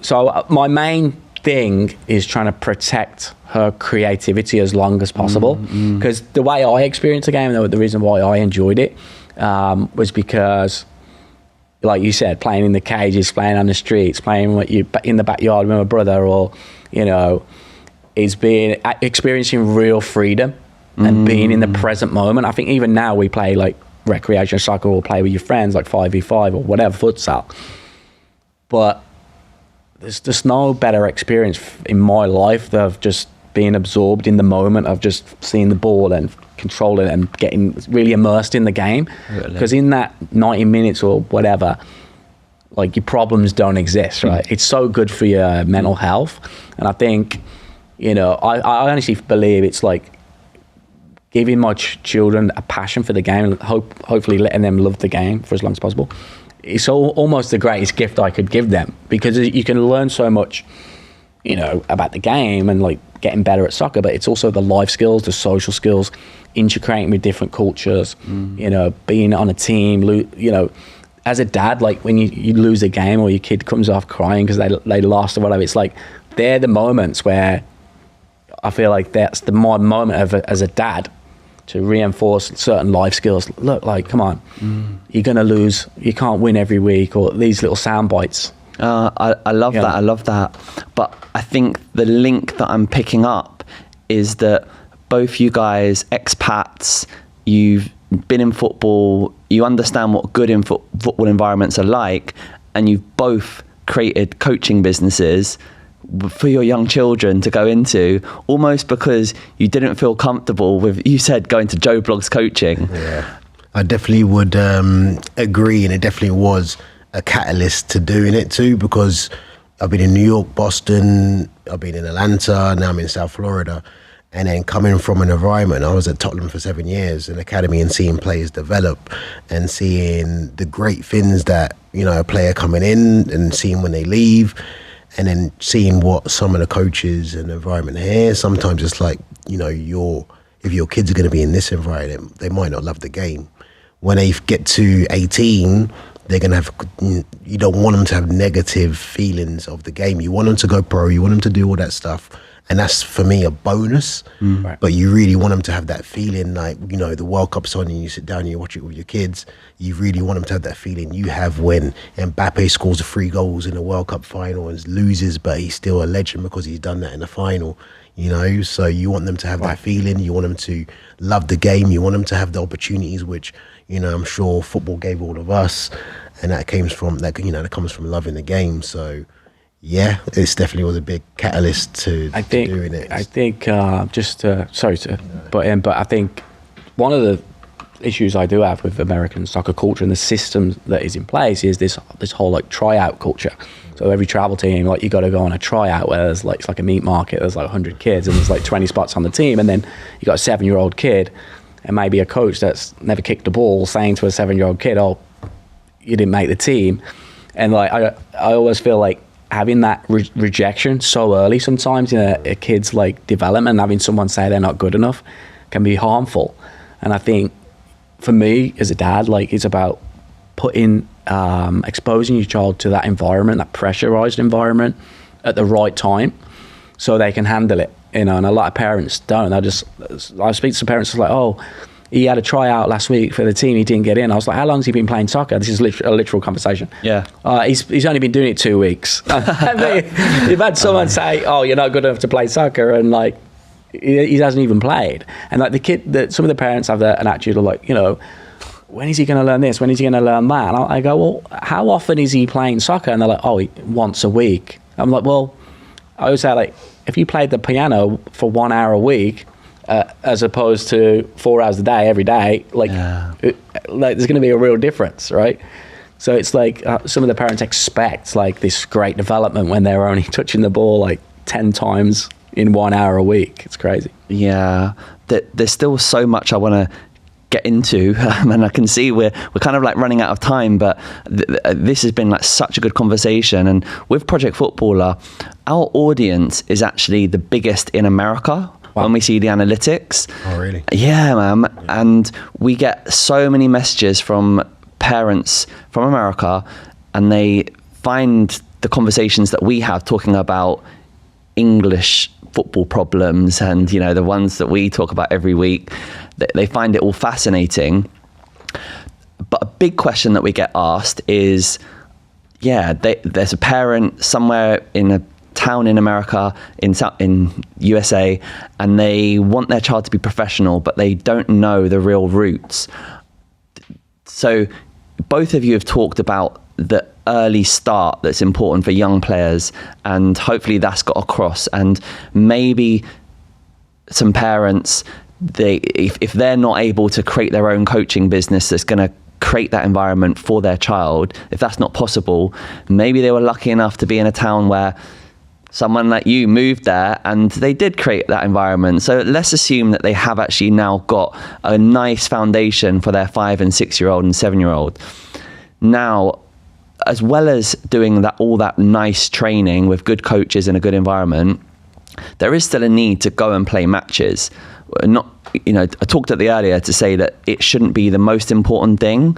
So my main thing is trying to protect her creativity as long as possible, because the way I experienced the game, the reason why I enjoyed it was because like you said, playing in the cages, playing on the streets, playing in the backyard with my brother, or, you know, is experiencing real freedom and being in the present moment. I think even now we play like recreational soccer or play with your friends like 5v5 or whatever, futsal. But there's just no better experience in my life of just being absorbed in the moment of just seeing the ball and controlling it and getting really immersed in the game. Because in that 90 minutes or whatever, like, your problems don't exist, right? It's so good for your mental health. And I think, you know, I honestly believe it's like giving my children a passion for the game and hopefully letting them love the game for as long as possible. It's almost the greatest gift I could give them, because you can learn so much, you know, about the game and like getting better at soccer, but it's also the life skills, the social skills, integrating with different cultures, you know, being on a team, you know, as a dad, like when you lose a game or your kid comes off crying because they lost or whatever, it's like they're the moments where I feel like that's my moment as a dad to reinforce certain life skills. Look, like, come on, you're going to lose, you can't win every week, or these little sound bites. I love that. I love that. But I think the link that I'm picking up is that both you guys, expats, you've been in football, you understand what good in football environments are like, and you've both created coaching businesses for your young children to go into, almost because you didn't feel comfortable with, you said, going to Joe Blogg's coaching. Yeah, I definitely would agree, and it definitely was a catalyst to doing it too, because I've been in New York, Boston, I've been in Atlanta, now I'm in South Florida, and then coming from an environment, I was at Tottenham for 7 years, an academy, and seeing players develop and seeing the great things that, you know, a player coming in and seeing when they leave, and then seeing what some of the coaches and the environment here, sometimes it's like, you know, if your kids are going to be in this environment, they might not love the game. When they get to 18, they're going to have, you don't want them to have negative feelings of the game. You want them to go pro, you want them to do all that stuff. And that's, for me, a bonus. Right. But you really want them to have that feeling, like, you know, the World Cup's on and you sit down and you watch it with your kids. You really want them to have that feeling you have when Mbappe scores 3 goals in a World Cup final and loses, but he's still a legend because he's done that in the final, you know? So you want them to have that feeling. You want them to love the game. You want them to have the opportunities, which, you know, I'm sure football gave all of us. And that comes from, that comes from loving the game. So, yeah, it's definitely was a big catalyst to doing it. I think but I think one of the issues I do have with American soccer culture and the system that is in place is this whole like tryout culture. So every travel team, like, you got to go on a tryout where there's like, it's like a meat market. There's like 100 kids and there's like 20 spots on the team, and then you got a 7-year-old kid and maybe a coach that's never kicked a ball saying to a 7-year-old kid, "Oh, you didn't make the team." And like I always feel like having that rejection so early sometimes in a kid's like development, having someone say they're not good enough can be harmful. And I think for me as a dad, like, it's about exposing your child to that environment, that pressurized environment, at the right time so they can handle it, you know. And a lot of parents don't. I speak to parents like, "Oh, he had a tryout last week for the team, he didn't get in." I was like, "How long has he been playing soccer?" This is a literal conversation. Yeah. He's only been doing it 2 weeks. You've had someone say, "Oh, you're not good enough to play soccer," and like, he hasn't even played. And like some of the parents have an attitude of like, you know, when is he going to learn this? When is he going to learn that? And I go, "Well, how often is he playing soccer?" And they're like, "Oh, once a week." I'm like, well, I always say, like, if you played the piano for 1 hour a week, as opposed to 4 hours a day every day, like, there's going to be a real difference, right? So it's like some of the parents expect like this great development when they're only touching the ball like 10 times in 1 hour a week. It's crazy. Yeah, there's still so much I want to get into, and I can see we're kind of like running out of time, but this has been like such a good conversation. And with Project Footballer, our audience is actually the biggest in America. Wow. When we see the analytics. Oh, really? Yeah, man. Yeah. And we get so many messages from parents from America, and they find the conversations that we have talking about English football problems and, you know, the ones that we talk about every week, they find it all fascinating. But a big question that we get asked is, there's a parent somewhere in a town in America, in USA, and they want their child to be professional, but they don't know the real roots. So both of you have talked about the early start that's important for young players, and hopefully that's got across. And maybe some parents, if they're not able to create their own coaching business that's going to create that environment for their child, if that's not possible, maybe they were lucky enough to be in a town where someone like you moved there and they did create that environment. So let's assume that they have actually now got a nice foundation for their 5 and 6 year old and 7 year old. Now, as well as doing all that nice training with good coaches in a good environment, there is still a need to go and play matches. I talked at the earlier to say that it shouldn't be the most important thing.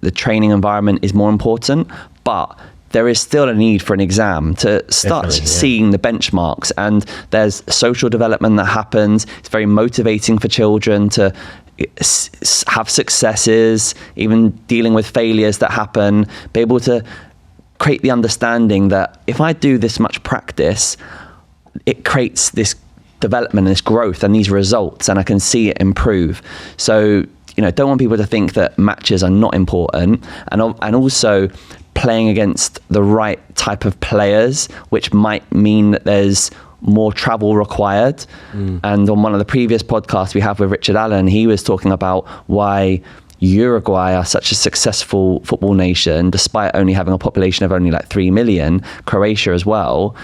The training environment is more important, but there is still a need for an exam to start seeing the benchmarks, and there's social development that happens. It's very motivating for children to have successes, even dealing with failures that happen, be able to create the understanding that if I do this much practice, it creates this development, this growth and these results, and I can see it improve. So, don't want people to think that matches are not important, and also playing against the right type of players, which might mean that there's more travel required. And on one of the previous podcasts we have with Richard Allen, he was talking about why Uruguay are such a successful football nation, despite only having a population of only like 3 million, Croatia as well.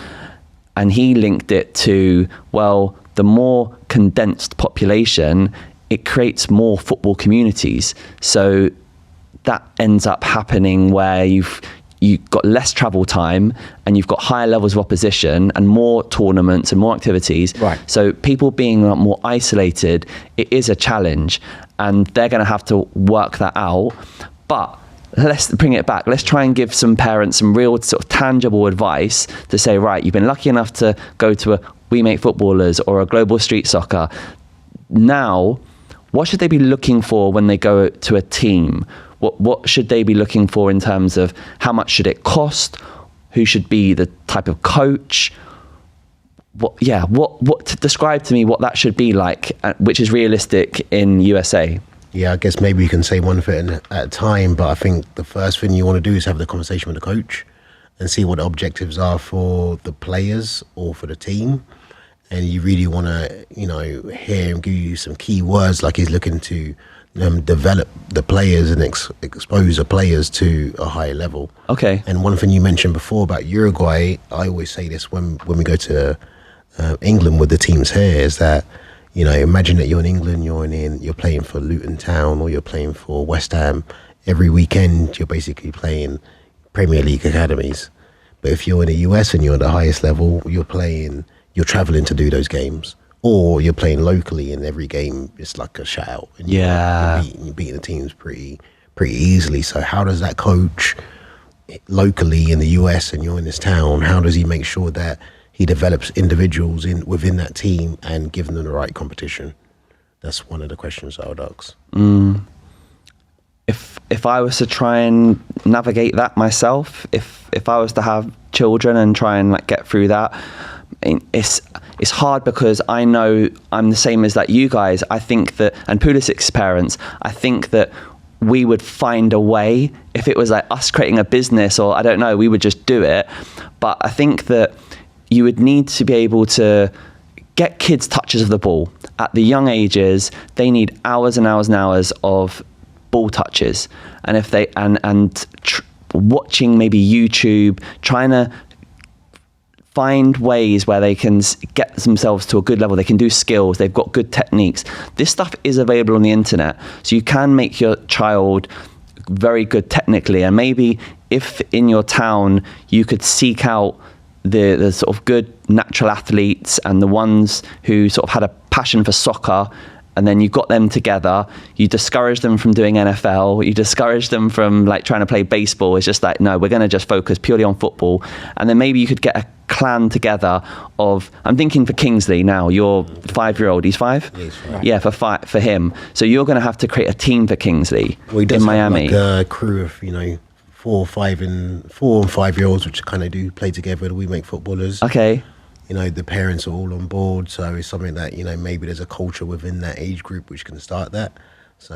And he linked it to, well, the more condensed population, it creates more football communities. So that ends up happening where you've got less travel time and you've got higher levels of opposition and more tournaments and more activities. Right. So people being more isolated, it is a challenge, and they're going to have to work that out. But let's bring it back. Let's try and give some parents some real sort of tangible advice to say, right, you've been lucky enough to go to a We Make Footballers or a Global Street Soccer. Now, what should they be looking for when they go to a team? What should they be looking for in terms of how much should it cost? Who should be the type of coach? Describe to me what that should be like, which is realistic in USA. Yeah, I guess maybe you can say one thing at a time, but I think the first thing you want to do is have the conversation with the coach and see what the objectives are for the players or for the team. And you really want to, hear him give you some key words, like he's looking to develop the players and expose the players to a higher level. Okay. And one thing you mentioned before about Uruguay, I always say this when we go to England with the teams here, is that, imagine that you're in England, you're playing for Luton Town or you're playing for West Ham. Every weekend, you're basically playing Premier League academies. But if you're in the US and you're at the highest level, you're traveling to do those games. Or you're playing locally, and every game is like a shutout. And you're beating the teams pretty easily. So how does that coach locally in the US and you're in this town, how does he make sure that he develops individuals within that team and give them the right competition? That's one of the questions I would ask. If I was to try and navigate that myself, if I was to have children and try and get through that, it's hard, because I know I'm the same as you guys. I think that, and Pulisic's parents, I think that we would find a way. If it was like us creating a business, or I don't know, we would just do it. But I think that you would need to be able to get kids touches of the ball at the young ages. They need hours and hours and hours of ball touches, and if they watching maybe YouTube, trying to find ways where they can get themselves to a good level. They can do skills. They've got good techniques. This stuff is available on the internet, so you can make your child very good technically. And maybe if in your town you could seek out the sort of good natural athletes and the ones who sort of had a passion for soccer, and then you got them together, you discourage them from doing NFL, you discourage them from trying to play baseball. It's just no, we're going to just focus purely on football. And then maybe you could get a clan together of, I'm thinking for Kingsley now, your 5-year-old, he's 5? Yeah, he's 5. Yeah, for him. So you're going to have to create a team for Kingsley Well, he does in have Miami. like a crew of 4 and 5-year-olds which kind of do play together. We make footballers. Okay. The parents are all on board, so it's something that maybe there's a culture within that age group which can start that. So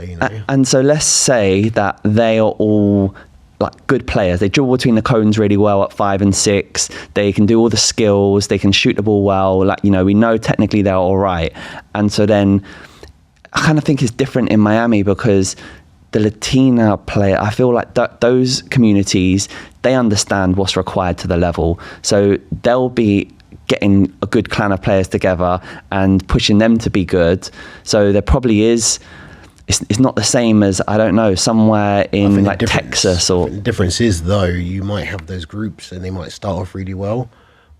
And so let's say that they are all like good players. They dribble between the cones really well at 5 and 6. They can do all the skills. They can shoot the ball well. Like, we know technically they're all right. And so then I kind of think it's different in Miami because the Latina player, I feel like those communities, they understand what's required to the level. So they'll be getting a good clan of players together and pushing them to be good. So there probably is, it's not the same as, I don't know, somewhere in like Texas or... The difference is, though, you might have those groups and they might start off really well,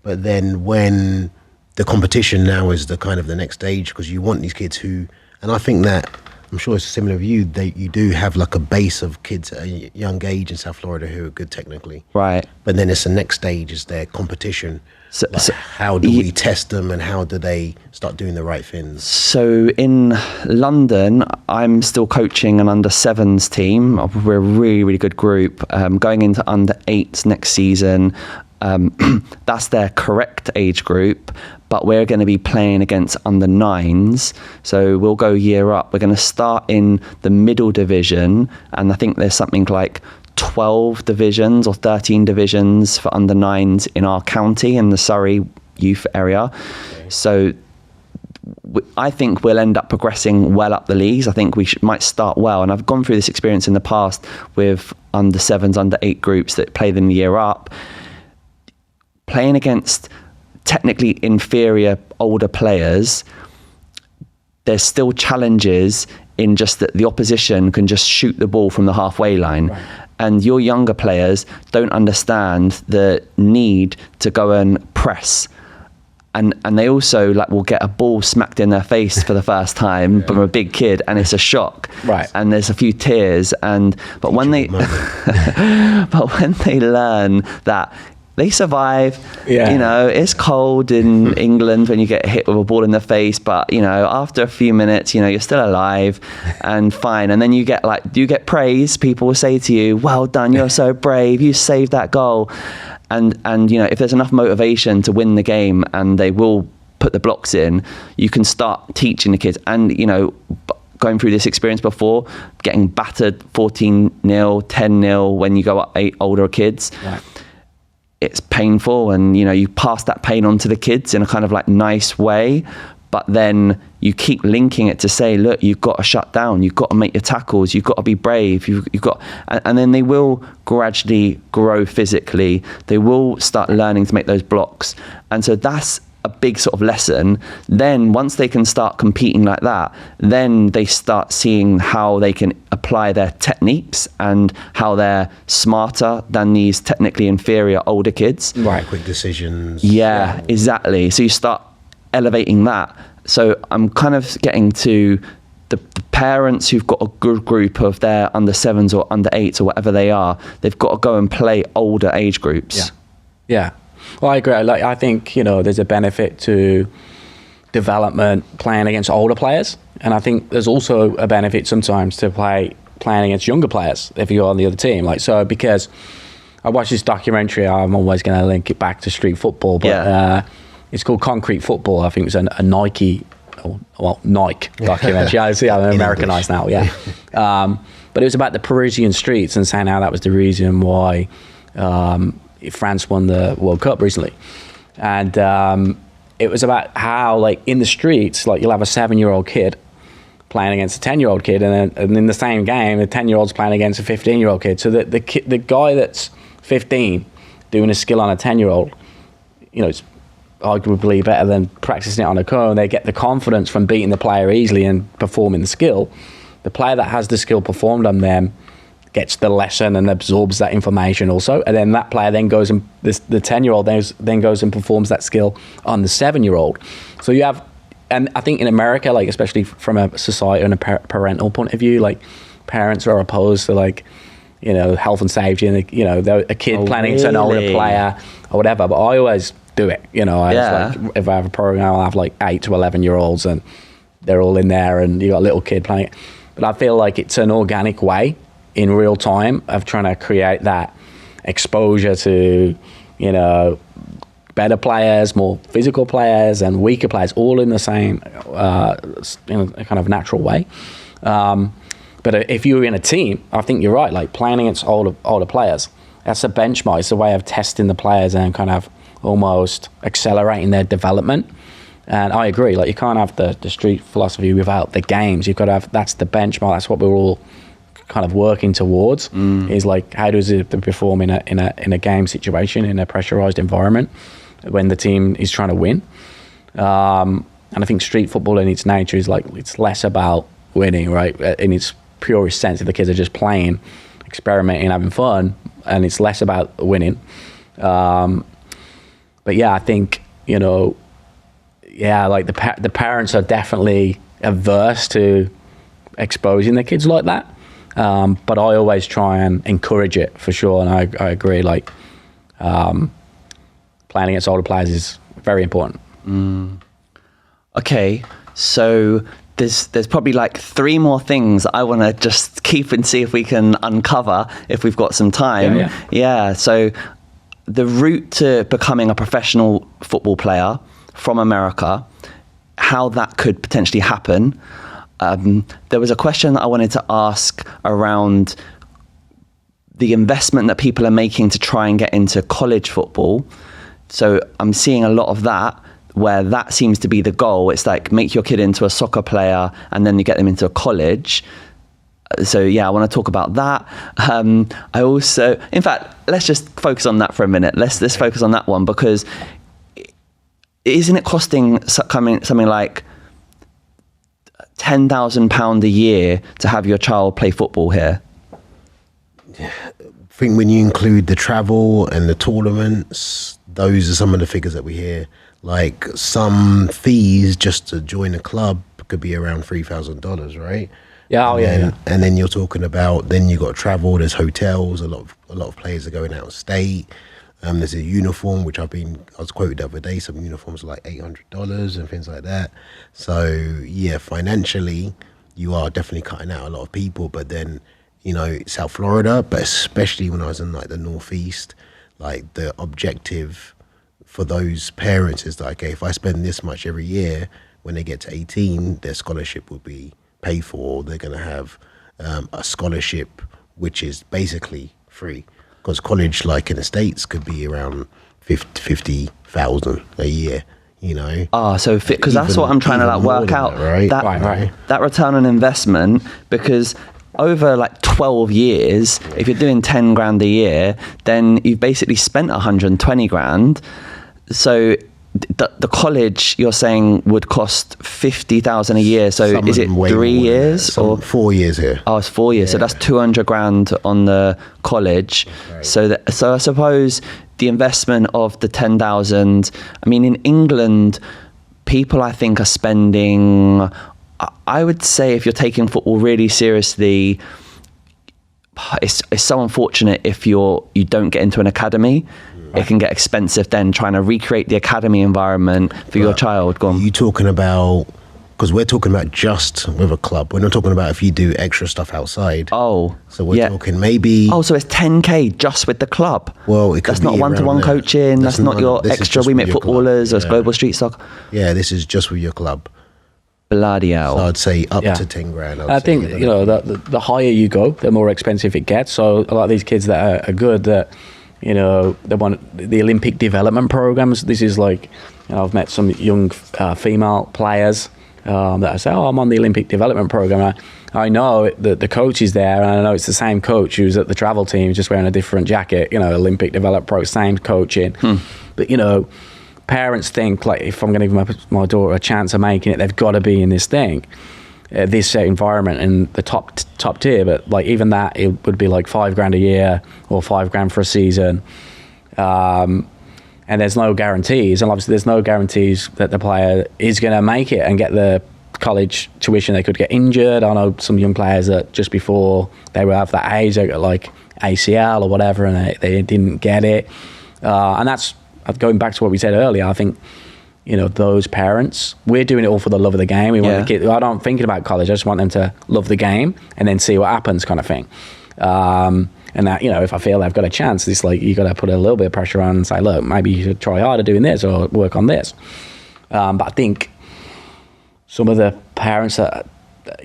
but then when the competition now is the kind of the next stage, because you want these kids who, and I think that, I'm sure it's similar with you, you do have like a base of kids at a young age in South Florida who are good technically. Right. But then it's the next stage is their competition. So how do we test them and how do they start doing the right things? So in London, I'm still coaching an under-7s team. We're a really, really good group. Going into under-8s next season. That's their correct age group, but we're going to be playing against under-9s. So we'll go year up. We're going to start in the middle division, and I think there's something like 12 divisions or 13 divisions for under-9s in our county in the Surrey youth area. Okay. So I think we'll end up progressing well up the leagues. I think we might start well. And I've gone through this experience in the past with under-7s, under-8 groups that play them the year up. Playing against technically inferior older players, there's still challenges in just that the opposition can just shoot the ball from the halfway line. Right. And your younger players don't understand the need to go and press. And they also will get a ball smacked in their face for the first time from a big kid, and it's a shock. Right. And there's a few tears. But when they learn that they survive. Yeah. It's cold in England when you get hit with a ball in the face, but after a few minutes, you're still alive and fine. And then you get praise. People will say to you, "Well done, you're so brave. You saved that goal." And if there's enough motivation to win the game, and they will put the blocks in, you can start teaching the kids. And going through this experience before, getting battered 14-0, 10-0 when you go up 8 older kids. Right. It's painful, and you pass that pain on to the kids in a kind of nice way, but then you keep linking it to say, look, you've got to shut down, you've got to make your tackles, you've got to be brave, you've got, and then they will gradually grow physically. They will start learning to make those blocks, and so that's a big sort of lesson. Then once they can start competing like that, then they start seeing how they can apply their techniques and how they're smarter than these technically inferior older kids. Right. Quick decisions. Yeah, exactly. So you start elevating that. So I'm kind of getting to the parents who've got a good group of their under-7s or under-8s or whatever they are. They've got to go and play older age groups. Yeah. Well, I agree. I think, there's a benefit to development playing against older players. And I think there's also a benefit sometimes to playing against younger players if you're on the other team. Because I watched this documentary, I'm always going to link it back to street football, but it's called Concrete Football. I think it was a Nike documentary. I see, I'm Americanized now, yeah. But it was about the Parisian streets and saying how that was the reason why France won the World Cup recently. And it was about how, in the streets, you'll have a 7-year-old kid playing against a 10-year-old kid, and in the same game, the 10-year-old's playing against a 15-year-old kid. So the guy that's 15 doing a skill on a 10-year-old, it's arguably better than practicing it on a cone. They get the confidence from beating the player easily and performing the skill. The player that has the skill performed on them gets the lesson and absorbs that information also, and then that player then goes and the 10-year-old then goes and performs that skill on the 7-year-old. So you have, and I think in America, especially from a society and a parental point of view, parents are opposed to health and safety, and a kid planning to an older player or whatever. But I always do it. You know, like, if I have a program, I'll have like 8 to 11-year-olds and they're all in there and you got a little kid playing it. But I feel like it's an organic way in real time of trying to create that exposure to, you know, better players, more physical players and weaker players, all in the same in a kind of natural way. But if you're in a team, I think you're right, like playing against older players, that's a benchmark. It's a way of testing the players and kind of almost accelerating their development. And I agree, like you can't have the street philosophy without the games. You've got to have, that's the benchmark. That's what we're all kind of working towards, is like, how does it perform in a game situation, in a pressurized environment when the team is trying to win. And I think street football in its nature is like, it's less about winning, right? In its purest sense, if the kids are just playing, experimenting, having fun, and it's less about winning. But yeah, I think, you know, like the parents are definitely averse to exposing their kids like that. But I always try and encourage it for sure. And I agree, like playing against older players is very important. Okay, so there's probably like 3 more things I want to just keep and see if we can uncover if we've got some time. Yeah. So the route to becoming a professional football player from America, how that could potentially happen. There was a question that I wanted to ask around the investment that people are making to try and get into college football. So I'm seeing a lot of that, where that seems to be the goal. It's like, make your kid into a soccer player and then you get them into a college. So yeah, I want to talk about that. I also, in fact, let's just focus on that for a minute. Let's focus on that one, because isn't it costing something like £10,000 a year to have your child play football here? I think when you include the travel and the tournaments, those are some of the figures that we hear. Like some fees just to join a club could be around $3,000, right? Yeah, And then you're talking about, then you got travel, there's hotels, a lot of players are going out of state. There's a uniform, which I was quoted the other day, some uniforms are like $800 and things like that. So yeah, financially, you are definitely cutting out a lot of people. But then, you know, South Florida, but especially when I was in like the Northeast, like the objective for those parents is like, okay, if I spend this much every year, when they get to 18, their scholarship will be paid for. They're going to have a scholarship, which is basically free. Because college, like in the States, could be around 50,000 a year, you know. So because that's what I'm trying to like work out, that, right? That return on investment, because over like 12 years, if you're doing 10 grand a year, then you've basically spent 120 grand. So the college, you're saying, would cost 50,000 a year. So Some is it 3 years or 4 years here? Oh, it's 4 years. Yeah. So that's 200 grand on the college. Right. So I suppose the investment of the 10,000, I mean, in England, people I think are spending, I would say, if you're taking football really seriously, it's so unfortunate if you don't get into an academy. It can get expensive then trying to recreate the academy environment for your child. Go on. You talking about, because we're talking about just with a club. We're not talking about if you do extra stuff outside. Oh, so we're talking maybe. Oh, so it's 10K just with the club. Well, it could that's not one-to-one coaching. That's not your extra. We make footballers or global street soccer. Yeah, this is just with your club. Bloody hell. So I'd say up to 10 grand. I think, you know, the higher you go, the more expensive it gets. So a lot of these kids that are good, that, you know, they want the Olympic development programs. This is like, you know, I've met some young female players that I say, I'm on the Olympic development program. I know that the coach is there, and I know it's the same coach who's at the travel team, just wearing a different jacket, you know, Olympic development pro, same coaching. But, you know, parents think, like, if I'm going to give my daughter a chance of making it, they've got to be in this thing, this environment in the top tier. But like, even that, it would be like $5 grand a year or $5 grand for a season. And there's no guarantees, and obviously there's no guarantees that the player is going to make it and get the college tuition. They could get injured. I know some young players that just before they were of that age, they got like ACL or whatever, and they didn't get it. And that's going back to what we said earlier, I think, those parents, we're doing it all for the love of the game. We want the kid. I don't thinking about college. I just want them to love the game and then see what happens, kind of thing. And that, if I feel I've got a chance, it's like you got to put a little bit of pressure on and say, look, maybe you should try harder doing this or work on this. But I think some of the parents that,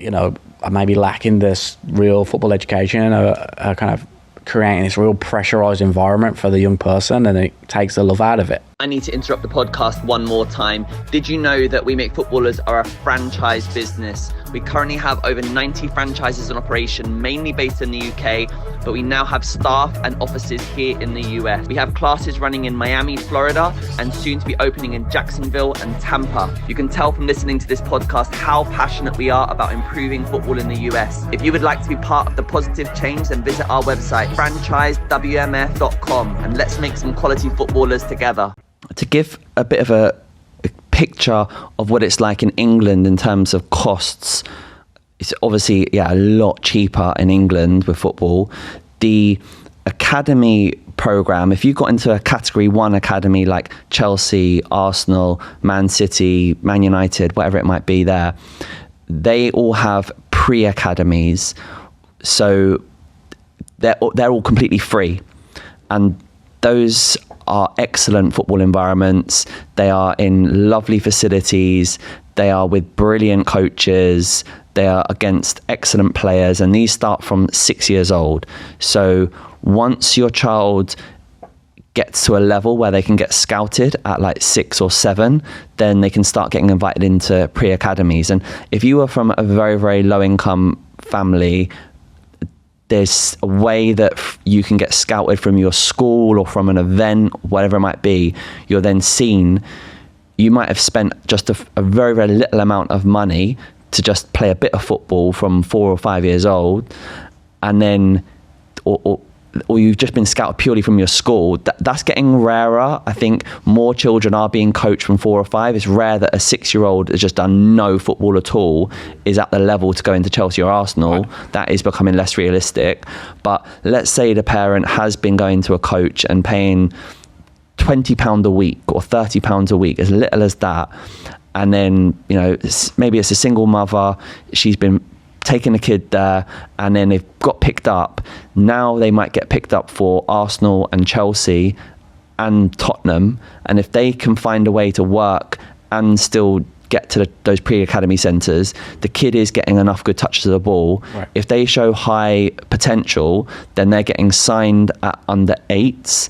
are maybe lacking this real football education are kind of creating this real pressurized environment for the young person, and it takes the love out of it. I need to interrupt the podcast one more time. Did you know that We Make Footballers are a franchise business? We currently have over 90 franchises in operation, mainly based in the UK, but we now have staff and offices here in the US. We have classes running in Miami, Florida, and soon to be opening in Jacksonville and Tampa. You can tell from listening to this podcast how passionate we are about improving football in the US. If you would like to be part of the positive change, then visit our website, franchisewmf.com, and let's make some quality footballers together. To give a bit of a picture of what it's like in England in terms of costs, it's obviously a lot cheaper in England with football. The academy program, if you got into a category 1 academy like Chelsea, Arsenal, Man City, Man United, whatever it might be there, they all have pre-academies, so they're all completely free, and those are excellent football environments. They are in lovely facilities. They are with brilliant coaches. They are against excellent players, and these start from 6 years old. So once your child gets to a level where they can get scouted at like 6 or 7, then they can start getting invited into pre-academies. And if you are from a very, very low income family, there's a way that you can get scouted from your school or from an event, whatever it might be. You're then seen. You might have spent just a very, very little amount of money to just play a bit of football from 4 or 5 years old, and then, or you've just been scouted purely from your school. That's getting rarer. I think more children are being coached from 4 or 5. It's rare that a 6-year-old has just done no football at all is at the level to go into Chelsea or Arsenal. Right. That is becoming less realistic. But let's say the parent has been going to a coach and paying £20 a week or £30 a week, as little as that. And then, maybe it's a single mother. She's been taking a kid there, and then they've got picked up. Now they might get picked up for Arsenal and Chelsea and Tottenham, and if they can find a way to work and still get to those pre-academy centres, the kid is getting enough good touches of the ball. Right. If they show high potential, then they're getting signed at under 8s,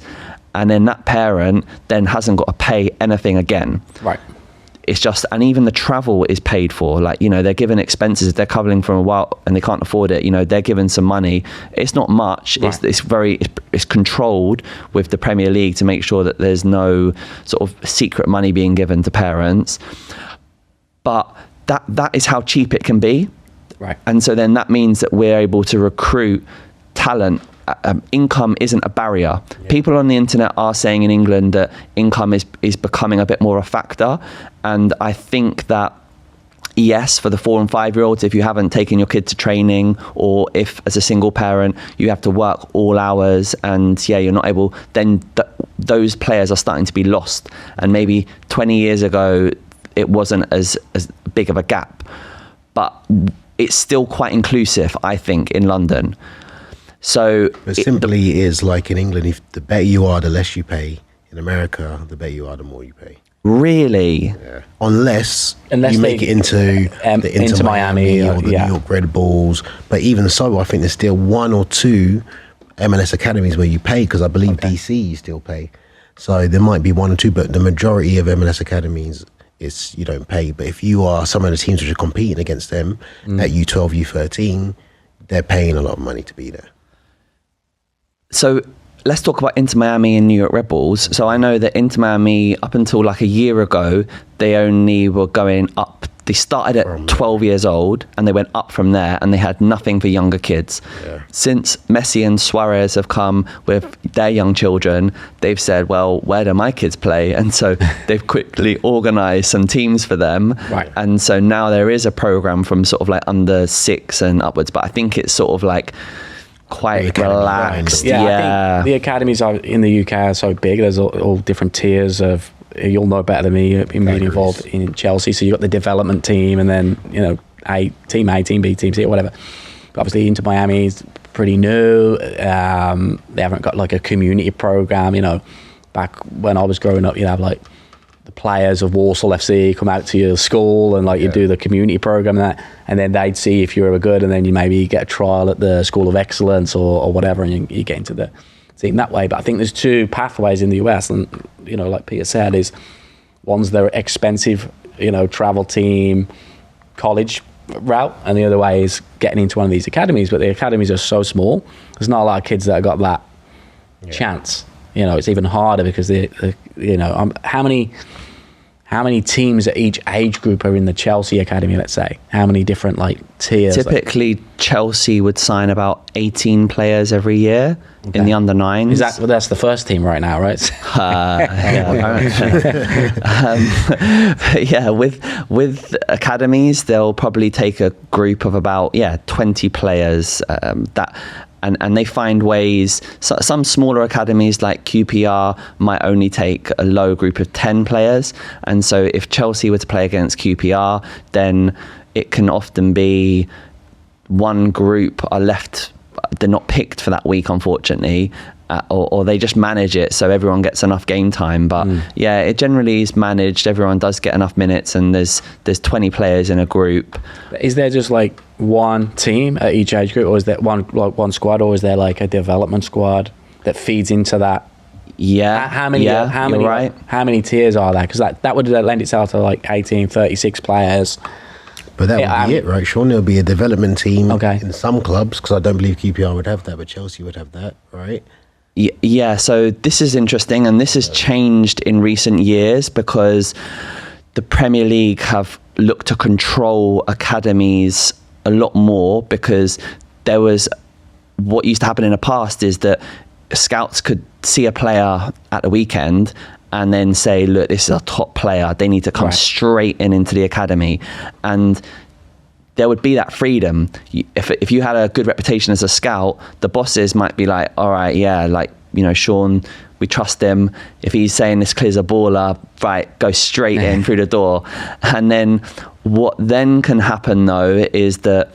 and then that parent then hasn't got to pay anything again. Right. It's just, and even the travel is paid for. Like, they're given expenses. If they're traveling for a while and they can't afford it, they're given some money. It's not much. Right. It's controlled with the Premier League to make sure that there's no sort of secret money being given to parents. But that is how cheap it can be. Right. And so then that means that we're able to recruit talent. Income isn't a barrier. Yeah. People on the internet are saying in England that income is becoming a bit more a factor, and I think that yes, for the 4 and 5 year olds, if you haven't taken your kid to training, or if as a single parent you have to work all hours and you're not able, then those players are starting to be lost. And maybe 20 years ago it wasn't as big of a gap, but it's still quite inclusive, I think, in London. So it simply is like in England, if the better you are, the less you pay. In America, the better you are, the more you pay. Really? Yeah. Unless you make it into the Inter Miami or the New York Red Bulls. But even so, I think there's still 1 or 2 MLS academies where you pay, because I believe DC you still pay. So there might be 1 or 2, but the majority of MLS academies is you don't pay. But if you are some of the teams which are competing against them at U12, U13, they're paying a lot of money to be there. So let's talk about Inter Miami and New York Red Bulls. So I know that Inter Miami, up until like a year ago, they only were going up. They started at 12 years old and they went up from there, and they had nothing for younger kids. Yeah. Since Messi and Suarez have come with their young children, they've said, well, where do my kids play? And so they've quickly organised some teams for them. Right. And so now there is a programme from sort of like under 6 and upwards, but I think it's sort of like quite relaxed. I think the academies in the UK are so big. There's all different tiers of. You'll know better than me. Being involved in Chelsea, so you've got the development team, and then team A, team B, team C, or whatever. But obviously, Inter Miami is pretty new. They haven't got like a community program. Back when I was growing up, you'd have like the players of Walsall FC come out to your school and you do the community program and then they'd see if you were good, and then you maybe get a trial at the School of Excellence or whatever, and you get into the team that way. But I think there's two pathways in the US, and like Peter said, is one's the expensive travel team college route, and the other way is getting into one of these academies. But the academies are so small, there's not a lot of kids that have got that chance. It's even harder because how many teams at each age group are in the Chelsea academy, let's say? How many different tiers? Typically, Chelsea would sign about 18 players every year in the under 9s. That's the first team right now, right? With academies, they'll probably take a group of about 20 players and they find ways. Some smaller academies like QPR might only take a low group of 10 players, and so if Chelsea were to play against QPR, then it can often be one group are left, they're not picked for that week, unfortunately, or they just manage it so everyone gets enough game time. But it generally is managed. Everyone does get enough minutes, and there's 20 players in a group. Is there just one team at each age group, or is there one squad, or is there a development squad that feeds into that? How many right. How many tiers are there? Because that would lend itself to 18, 36 players. But that would be it, right, Sean? There'll be a development team in some clubs, because I don't believe QPR would have that, but Chelsea would have that, right? Yeah, so this is interesting, and this has changed in recent years because the Premier League have looked to control academies a lot more, because there was what used to happen in the past is that scouts could see a player at the weekend and then say, look, this is a top player, they need to come straight into the academy. And there would be that freedom. If you had a good reputation as a scout, the bosses might be like, all right, Sean, we trust him. If he's saying this clear's a baller, right, go straight in through the door. And then what then can happen, though, is that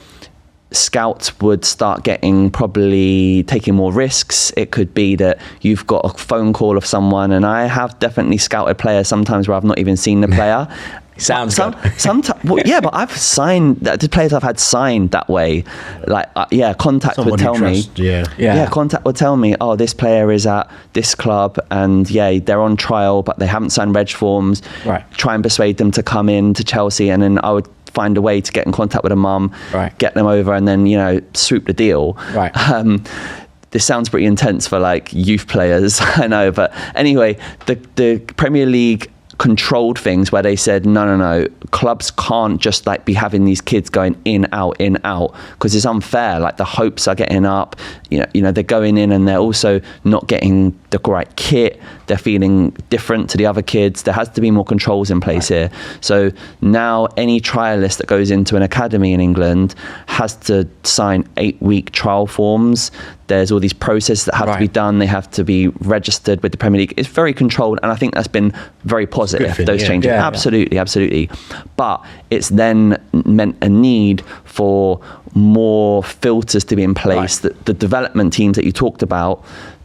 scouts would start taking more risks. It could be that you've got a phone call of someone, and I have definitely scouted players sometimes where I've not even seen the player. Sounds good. Sometimes, but I've signed the players I've had signed that way. Contact would tell me. Contact would tell me, oh, this player is at this club, and they're on trial, but they haven't signed reg forms. Right. Try and persuade them to come in to Chelsea, and then I would find a way to get in contact with a mum, get them over, and then swoop the deal. Right. This sounds pretty intense for youth players, I know, but anyway, the Premier League controlled things where they said no, clubs can't just be having these kids going in out, because it's unfair. The hopes are getting up, they're going in, and they're also not getting the right kit. They're feeling different to the other kids. There has to be more controls in place here. So now any trialist that goes into an academy in England has to sign 8-week trial forms. There's all these processes that have to be done. They have to be registered with the Premier League. It's very controlled, and I think that's been very positive, those changes. Absolutely. But it's then meant a need for more filters to be in place. The development teams that you talked about,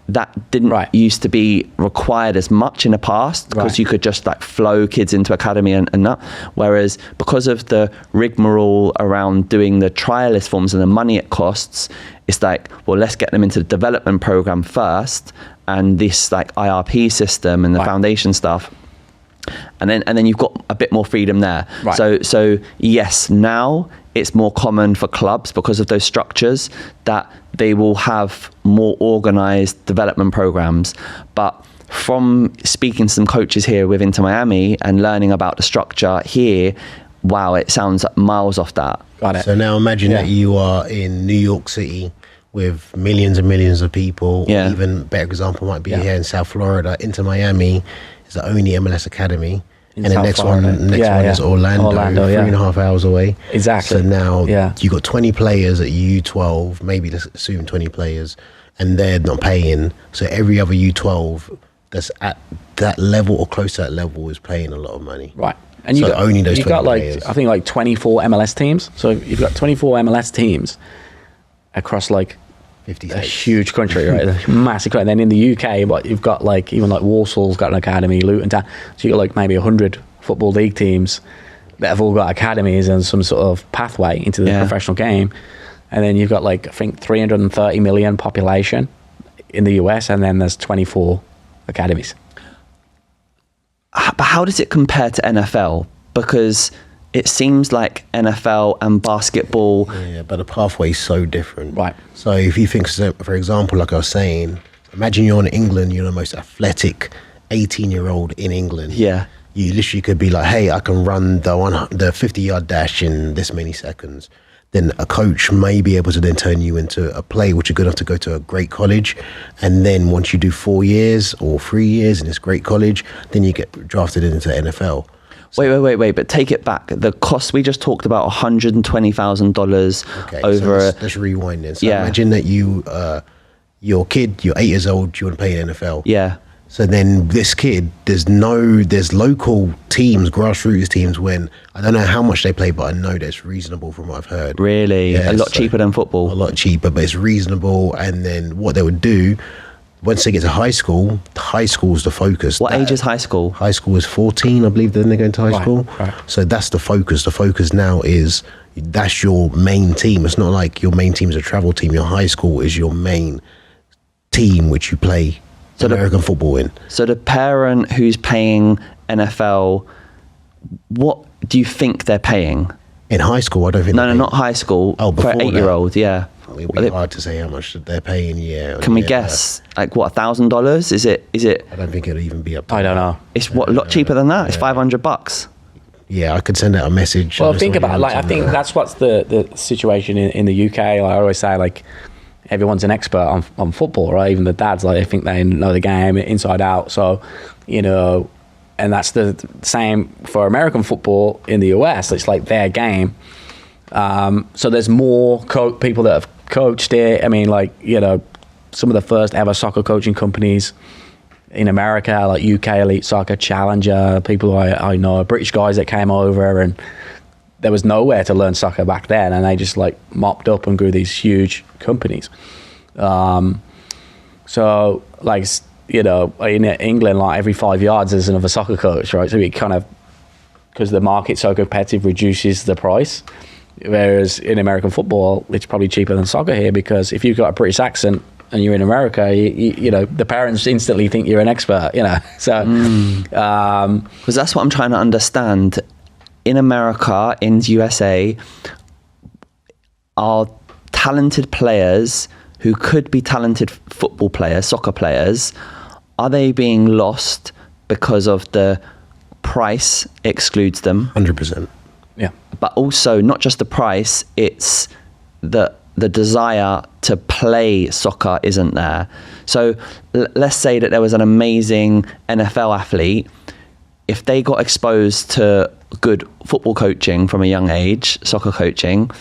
that didn't used to be required as much in the past, because you could just flow kids into academy and that. Whereas because of the rigmarole around doing the trialist forms and the money it costs, it's let's get them into the development program first, and this IRP system and the foundation stuff. And then you've got a bit more freedom there. Right. So yes, now it's more common for clubs, because of those structures, that they will have more organized development programs. But from speaking to some coaches here with Inter Miami and learning about the structure here, wow, it sounds miles off that. Got it. So now imagine that you are in New York City with millions and millions of people. Yeah. Even better example might be here in South Florida. Inter Miami is the only MLS academy, And the next one is Orlando, 3.5 hours away. Exactly. So now you got 20 players at U12, maybe let's assume 20 players, and they're not paying. So every other U12 that's at that level or close to that level is paying a lot of money. Right. And you got only those 20 got players. I think like 24 MLS teams. So you've got 24 MLS teams across like 50 a states. huge country, right? A massive country. And then in the UK, but you've got like even like Warsaw's got an academy, Luton Town. So you got like maybe 100 football league teams that have all got academies and some sort of pathway into the professional game. And then you've got like I think 330 million population in the US, and then there's 24 academies. But how does it compare to NFL? Because it seems like NFL and basketball... Yeah, but the pathway is so different. Right. So if you think, for example, like I was saying, imagine you're in England, you're the most athletic 18-year-old in England. Yeah. You literally could be like, hey, I can run the 50-yard dash in this many seconds. Then a coach may be able to then turn you into a player which are good enough to go to a great college. And then once you do 4 years or 3 years in this great college, then you get drafted into NFL. Wait, but take it back. The cost, we just talked about $120,000 Okay, over... so let's rewind then. So imagine that your kid, you're 8 years old, you want to play in NFL. Yeah. So then this kid, there's local teams, grassroots teams, when I don't know how much they play, but I know that's reasonable from what I've heard. Really? Yeah, a lot cheaper than football? A lot cheaper, but it's reasonable. And then what they would do, once they get to high school is the focus. What age is high school? High school is 14, I believe, then they go into high school. Right. So that's the focus. The focus now is that's your main team. It's not like your main team is a travel team. Your high school is your main team, which you play American football in. So the parent who's paying NFL, what do you think they're paying? In high school, I don't think. No, not high school. Oh, for before an 8-year-old, yeah. It'd be hard to say how much they're paying. Yeah. Can we guess? Like what, $1,000? Is it? I don't think it'll even be up. I don't know. It's a lot cheaper than that. It's $500. Yeah, I could send out a message. Well, think about it. Like I think that's what's the situation in the UK. Like I always say, like everyone's an expert on football, right? Even the dads, like they think they know the game inside out. So, and that's the same for American football in the US. It's like their game. So there's more people that have coached it. I mean, like, some of the first ever soccer coaching companies in America, like UK Elite Soccer, Challenger, people who I know, British guys that came over, and there was nowhere to learn soccer back then, and they just like mopped up and grew these huge companies. So like, in England, like every 5 yards there's another soccer coach, right? So it kind of, because the market's so competitive, reduces the price. Whereas in American football, it's probably cheaper than soccer here, because if you've got a British accent and you're in America, the parents instantly think you're an expert, So, because that's what I'm trying to understand. In America, in the USA, are talented players who could be talented football players, soccer players, are they being lost because of the price excludes them? 100%. yeah. But also not just the price, it's the desire to play soccer isn't there. So let's say that there was an amazing NFL athlete. If they got exposed to good football coaching from a young age, soccer coaching,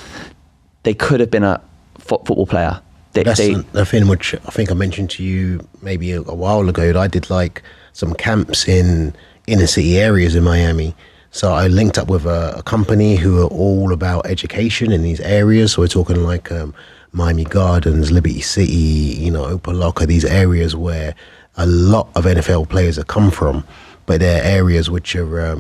they could have been a football player. That's the thing which I think I mentioned to you maybe a while ago. I did like some camps in inner city areas in Miami. So I linked up with a company who are all about education in these areas. So we're talking like Miami Gardens, Liberty City, Opa-locka, these areas where a lot of NFL players have come from. But they're areas which are,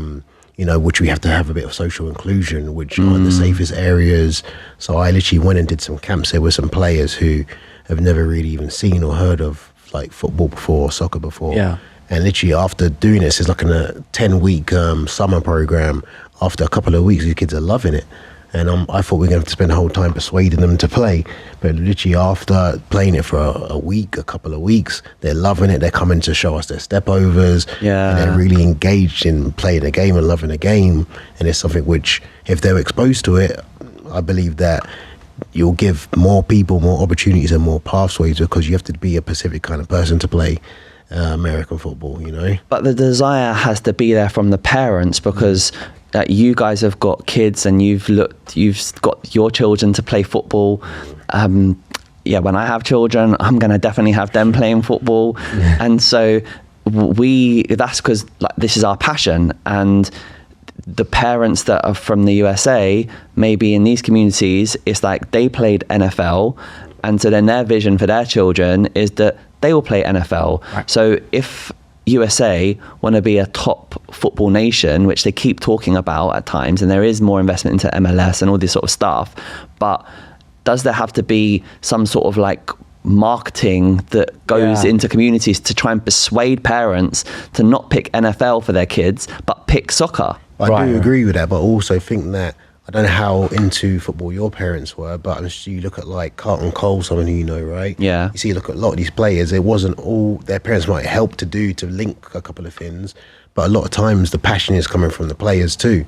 which we have to have a bit of social inclusion, which aren't the safest areas. So I literally went and did some camps there with some players who have never really even seen or heard of like football before, soccer before. Yeah. And literally after doing this, it's like a 10-week summer program. After a couple of weeks, these kids are loving it. And I thought we were going to have to spend the whole time persuading them to play. But literally after playing it for a week, a couple of weeks, they're loving it. They're coming to show us their step-overs. Yeah. And they're really engaged in playing the game and loving the game. And it's something which, if they're exposed to it, I believe that you'll give more people more opportunities and more pathways, because you have to be a specific kind of person to play American football, you know. But the desire has to be there from the parents, because you guys have got kids and you've got your children to play football. When I have children, I'm going to definitely have them playing football. And so that's because like this is our passion. And the parents that are from the USA, maybe in these communities, it's like they played NFL, and so then their vision for their children is that they will play NFL. Right. So if USA want to be a top football nation, which they keep talking about at times, and there is more investment into MLS and all this sort of stuff, but does there have to be some sort of like marketing that goes into communities to try and persuade parents to not pick NFL for their kids, but pick soccer? I do agree with that, but also think that, I don't know how into football your parents were, but you look at like Carlton Cole, someone who you know, right? Yeah. You see, look at a lot of these players, it wasn't all their parents might help to link a couple of things, but a lot of times the passion is coming from the players too.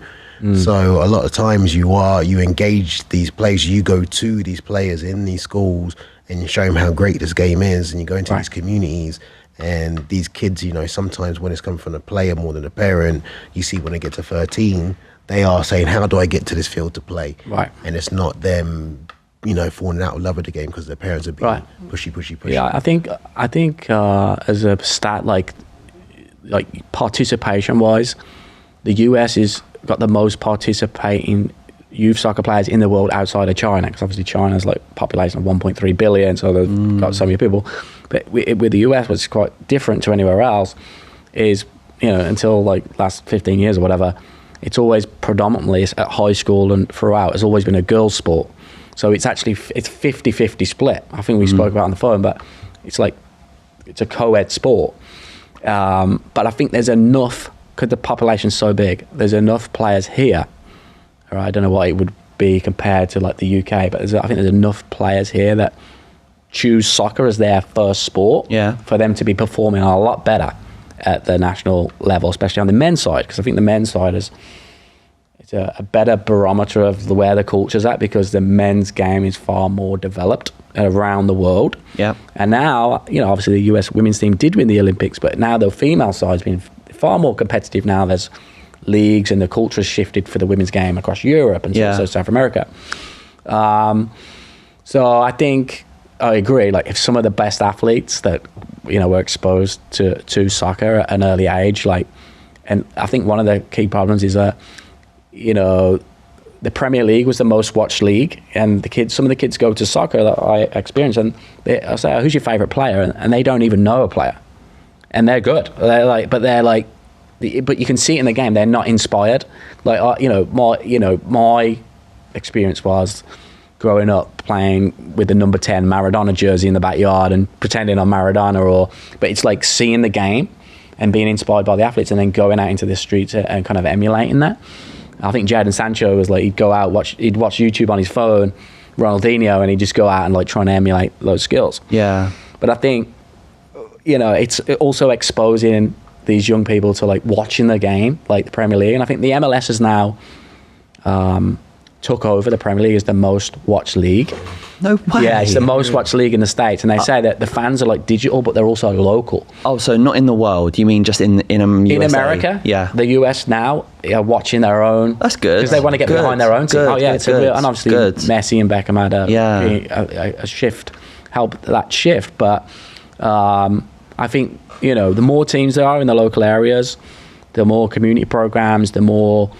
So a lot of times you engage these players, you go to these players in these schools and you show them how great this game is, and you go into these communities. And these kids, you know, sometimes when it's coming from the player more than the parent, you see when they get to 13, they are saying, how do I get to this field to play? Right. And it's not them, you know, falling out of love with the game because their parents are being pushy. Yeah, I think as a stat, like participation-wise, the US has got the most participating youth soccer players in the world outside of China, because obviously China's like population of 1.3 billion, so they've got so many people. But with the US, what's quite different to anywhere else is, you know, until like last 15 years or whatever, it's always predominantly at high school and throughout, it's always been a girls' sport. So it's actually, it's 50-50 split. I think we spoke about it on the phone, but it's like, it's a co-ed sport. But I think there's enough, because the population's so big, there's enough players here. Or I don't know what it would be compared to like the UK, but I think there's enough players here that choose soccer as their first sport for them to be performing a lot better at the national level, especially on the men's side, because I think the men's side is a better barometer of where the culture's at, because the men's game is far more developed around the world. Yeah. And now, you know, obviously the US women's team did win the Olympics, but now the female side's been far more competitive now. There's leagues and the culture has shifted for the women's game across Europe and so South America. So I think I agree, like if some of the best athletes that, you know, were exposed to soccer at an early age, like, and I think one of the key problems is that, you know, the Premier League was the most watched league, and some of the kids go to soccer that I experience, and I say, oh, who's your favorite player? And they don't even know a player, and they're good. But you can see it in the game, they're not inspired. Like, my experience was growing up playing with the number 10 Maradona jersey in the backyard and pretending I'm Maradona, but it's like seeing the game and being inspired by the athletes and then going out into the streets and kind of emulating that. I think Jadon Sancho was like, he'd go out, he'd watch YouTube on his phone, Ronaldinho, and he'd just go out and like trying to emulate those skills. Yeah. But I think, you know, it's also exposing these young people to like watching the game, like the Premier League. And I think the MLS has now took over the Premier League as the most watched league. No way. Yeah, it's the most watched league in the States. And they say that the fans are like digital, but they're also local. Oh, so not in the world. You mean just in USA? In America, yeah. The US now are watching their own. That's good. Because they want to get behind their own team. Oh, yeah. It's real, and obviously Messi and Beckham had a shift, helped that shift. But I think, you know, the more teams there are in the local areas, the more community programs, the more,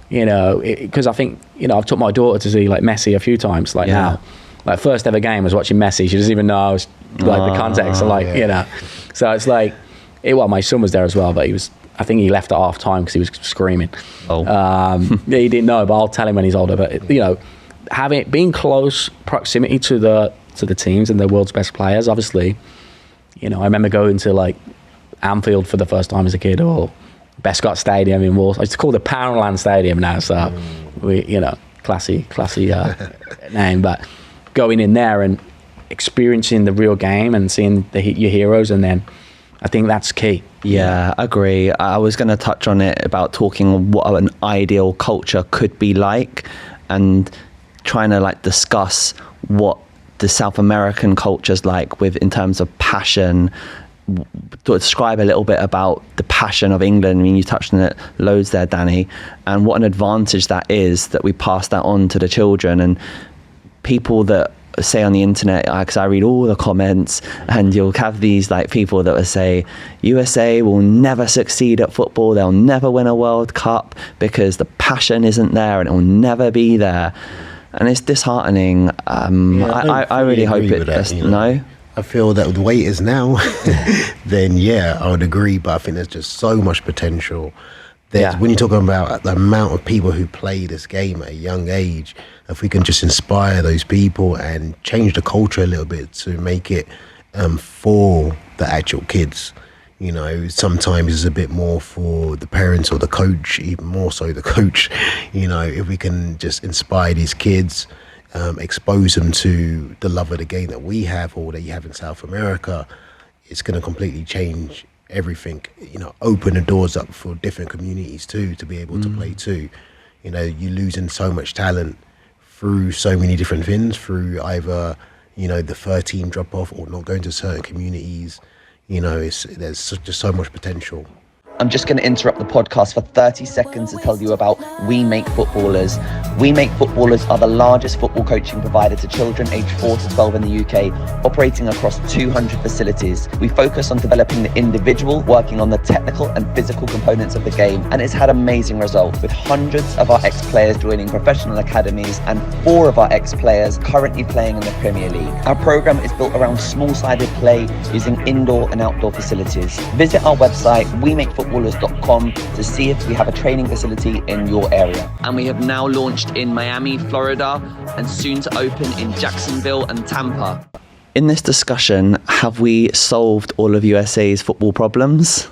you know, because I think, you know, I've took my daughter to see like Messi a few times, like now. Like first ever game was watching Messi. She doesn't even know like the context of like, you know. So it's like, well, my son was there as well, but I think he left at half time because he was screaming. He didn't know, but I'll tell him when he's older. But, you know, being close proximity to the teams and the world's best players, obviously, you know, I remember going to like Anfield for the first time as a kid, or Bescott Stadium in Walsall. I used to call it the Poundland Stadium now, so we, you know, classy name, but going in there and experiencing the real game and seeing your heroes, and then I think that's key. Yeah, I agree. I was going to touch on it about talking what an ideal culture could be like, and trying to like discuss what the South American culture's like in terms of passion, to describe a little bit about the passion of England. I mean, you touched on it loads there, Danny, and what an advantage that is that we pass that on to the children. And people that say on the internet, because I read all the comments, and you'll have these like people that will say USA will never succeed at football, they'll never win a World Cup because the passion isn't there and it will never be there, and it's disheartening. I really hope it does. No, I feel that the way it is now, then yeah, I would agree, but I think there's just so much potential. When you're talking about the amount of people who play this game at a young age, if we can just inspire those people and change the culture a little bit to make it for the actual kids. You know, sometimes it's a bit more for the parents or the coach, even more so the coach. You know, if we can just inspire these kids, expose them to the love of the game that we have or that you have in South America, it's going to completely change everything. You know, open the doors up for different communities too, to be able to play too. You know, you're losing so much talent through so many different things, through either, you know, the 13 drop off or not going to certain communities. You know, there's just so much potential. I'm just going to interrupt the podcast for 30 seconds to tell you about We Make Footballers. We Make Footballers are the largest football coaching provider to children aged 4 to 12 in the UK, operating across 200 facilities. We focus on developing the individual, working on the technical and physical components of the game, and it's had amazing results, with hundreds of our ex-players joining professional academies and 4 of our ex-players currently playing in the Premier League. Our program is built around small-sided play using indoor and outdoor facilities. Visit our website, WeMakeFootballers.com, to see if we have a training facility in your area. And we have now launched in Miami, Florida, and soon to open in Jacksonville and Tampa. In this discussion, have we solved all of USA's football problems?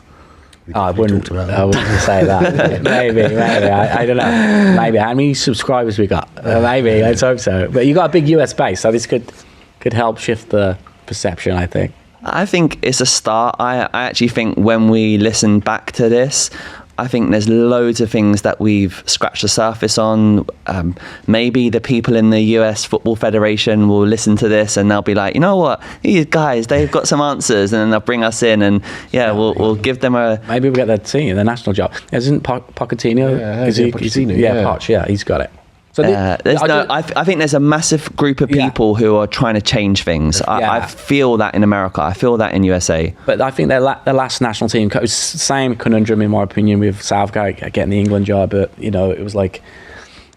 I wouldn't say that. maybe. I don't know. Maybe. How many subscribers we got? Maybe. Let's hope so. But you got a big US base, so this could help shift the perception, I think. I think it's a start. I actually think when we listen back to this, I think there's loads of things that we've scratched the surface on. Maybe the people in the US Football Federation will listen to this and they'll be like, you know what, these guys, they've got some answers, and then they'll bring us in, and we'll give them a... Maybe we'll get the team, the national job. Isn't Pochettino? Pochettino, Poch, he's got it. So I think there's a massive group of people who are trying to change things. I feel that in America. I feel that in USA. But I think the last national team coach, same conundrum in my opinion with Southgate getting the England job. But you know, it was like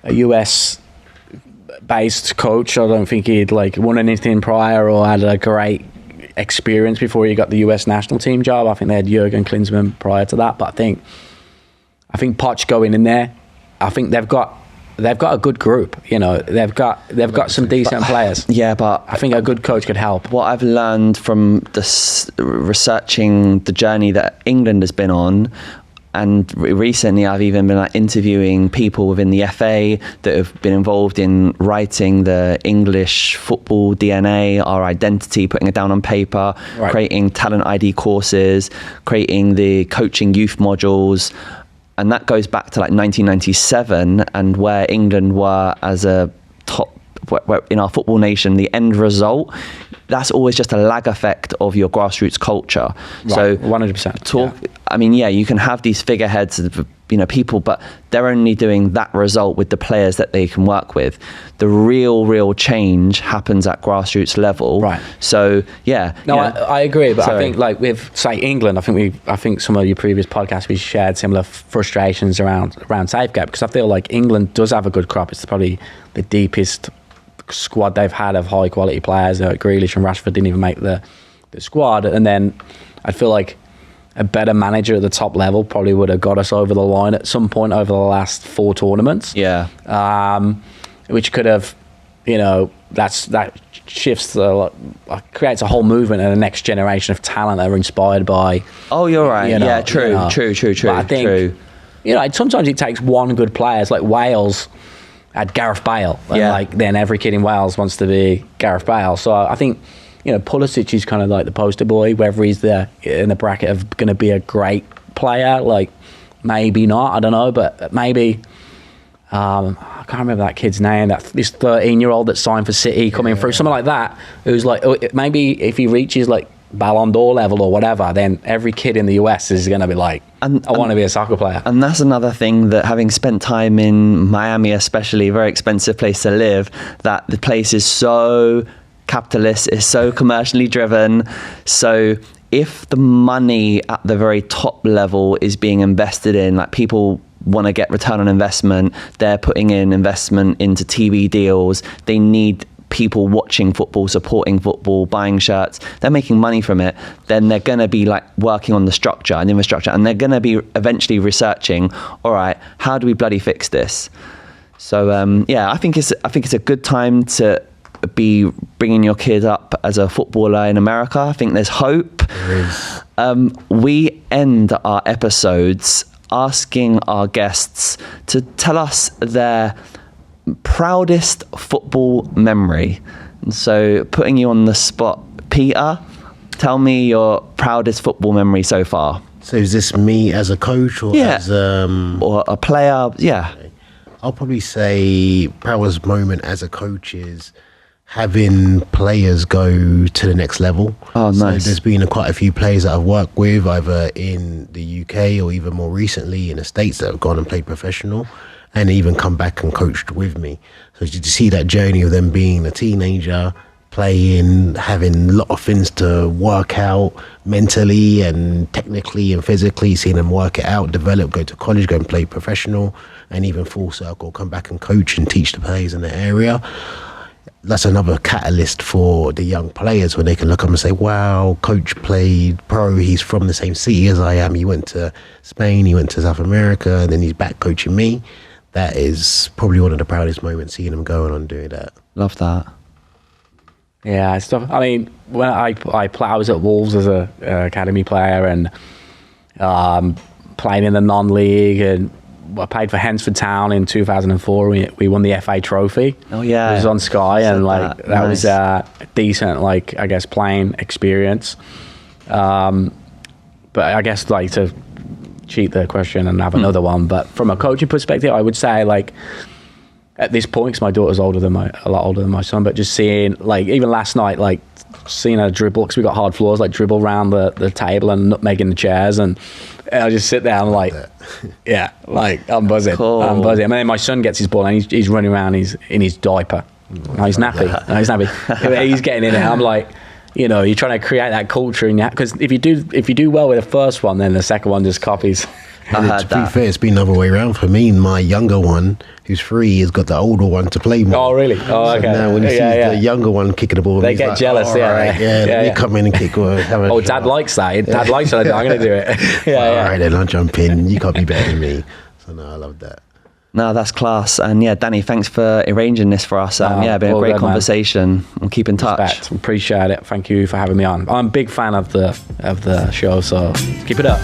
a US based coach. I don't think he'd like won anything prior or had a great experience before he got the US national team job. I think they had Jurgen Klinsmann prior to that. But I think Poch going in there. I think they've got a good group, you know. They've got some decent players. Yeah, but I think a good coach could help. What I've learned from researching the journey that England has been on, and recently I've even been interviewing people within the FA that have been involved in writing the English football DNA, our identity, putting it down on paper, creating talent ID courses, creating the coaching youth modules. And that goes back to 1997 and where England were as a top, in our football nation, the end result, that's always just a lag effect of your grassroots culture. Right, so 100%. I mean, you can have these figureheads of, people, but they're only doing that result with the players that they can work with. The real change happens at grassroots level. Right. So No, I agree, but I think with say England, I think some of your previous podcasts we shared similar frustrations around Southgate, because I feel like England does have a good crop. It's probably the deepest squad they've had of high quality players. Grealish and Rashford didn't even make the squad, and then I feel like a better manager at the top level probably would have got us over the line at some point over the last 4 tournaments. Yeah. Which could have, that shifts, creates a whole movement and a next generation of talent that are inspired by. Oh, you're right. True. But I think, sometimes it takes one good player. It's like Wales had Gareth Bale. And then every kid in Wales wants to be Gareth Bale. So I think, Pulisic is kind of like the poster boy, whether he's in the bracket of going to be a great player, maybe not, I don't know, but maybe, I can't remember that kid's name, this 13-year-old that signed for City coming through, something like that, who's maybe if he reaches Ballon d'Or level or whatever, then every kid in the US is going to be like, I want to be a soccer player. And that's another thing, that having spent time in Miami, especially, a very expensive place to live, that the place is so capitalist, is so commercially driven. So if the money at the very top level is being invested in, like, people want to get return on investment, they're putting in investment into TV deals, they need people watching football, supporting football, buying shirts, they're making money from it, then they're going to be like working on the structure and infrastructure, and they're going to be eventually researching, all right, how do we bloody fix this? So I think it's a good time to be bringing your kid up as a footballer in America. I think there's hope. There is. We end our episodes asking our guests to tell us their proudest football memory. And so, putting you on the spot, Peter, tell me your proudest football memory so far. So is this me as a coach or as or a player? Yeah. I'll probably say proudest moment as a coach is having players go to the next level. Oh, nice. So there's been quite a few players that I've worked with, either in the UK or even more recently in the States, that have gone and played professional and even come back and coached with me. So to see that journey of them being a teenager, playing, having a lot of things to work out mentally and technically and physically, seeing them work it out, develop, go to college, go and play professional, and even full circle, come back and coach and teach the players in the area. That's another catalyst for the young players, when they can look up and say, wow, coach played pro, he's from the same city as I am, he went to Spain, he went to South America, and then he's back coaching me. That is probably one of the proudest moments, seeing him going on doing that. Love that. Yeah, stuff. I mean, when I was at Wolves as a academy player, and playing in the non-league, and I played for Hensford Town in 2004. We won the FA Trophy. Oh yeah, it was on Sky, and like that nice. was a decent, like, I guess, playing experience. But I guess, like, to cheat the question and have another one, but from a coaching perspective, I would say, like, at this point, 'cause my daughter's a lot older than my son, but just seeing, like, even last night, like, seeing her dribble, because we got hard floors, like, dribble around the table and nutmegging the chairs, and I just sit there and, like, yeah, like, I'm buzzing. Cool. I'm buzzing. And then my son gets his ball and he's running around, he's in his diaper. No, he's nappy. He's getting in it. I'm like, you know, you're trying to create that culture, because if you do well with the first one, then the second one just copies. I heard To be fair, it's been the other way around for me. My younger one, who's 3, has got the older one to play more. Oh, really? Oh, okay. So now when he sees the younger one kicking the ball, They he's get like, jealous, all right, let me come in and kick. Oh, Dad likes that. Dad likes it. I'm going to do it. All right, then I'll jump in. You can't be better than me. So no, I love that. No, that's class. And yeah, Danny, thanks for arranging this for us. Been a great conversation. We'll keep in touch. Respect. Appreciate it. Thank you for having me on. I'm a big fan of the show, so keep it up.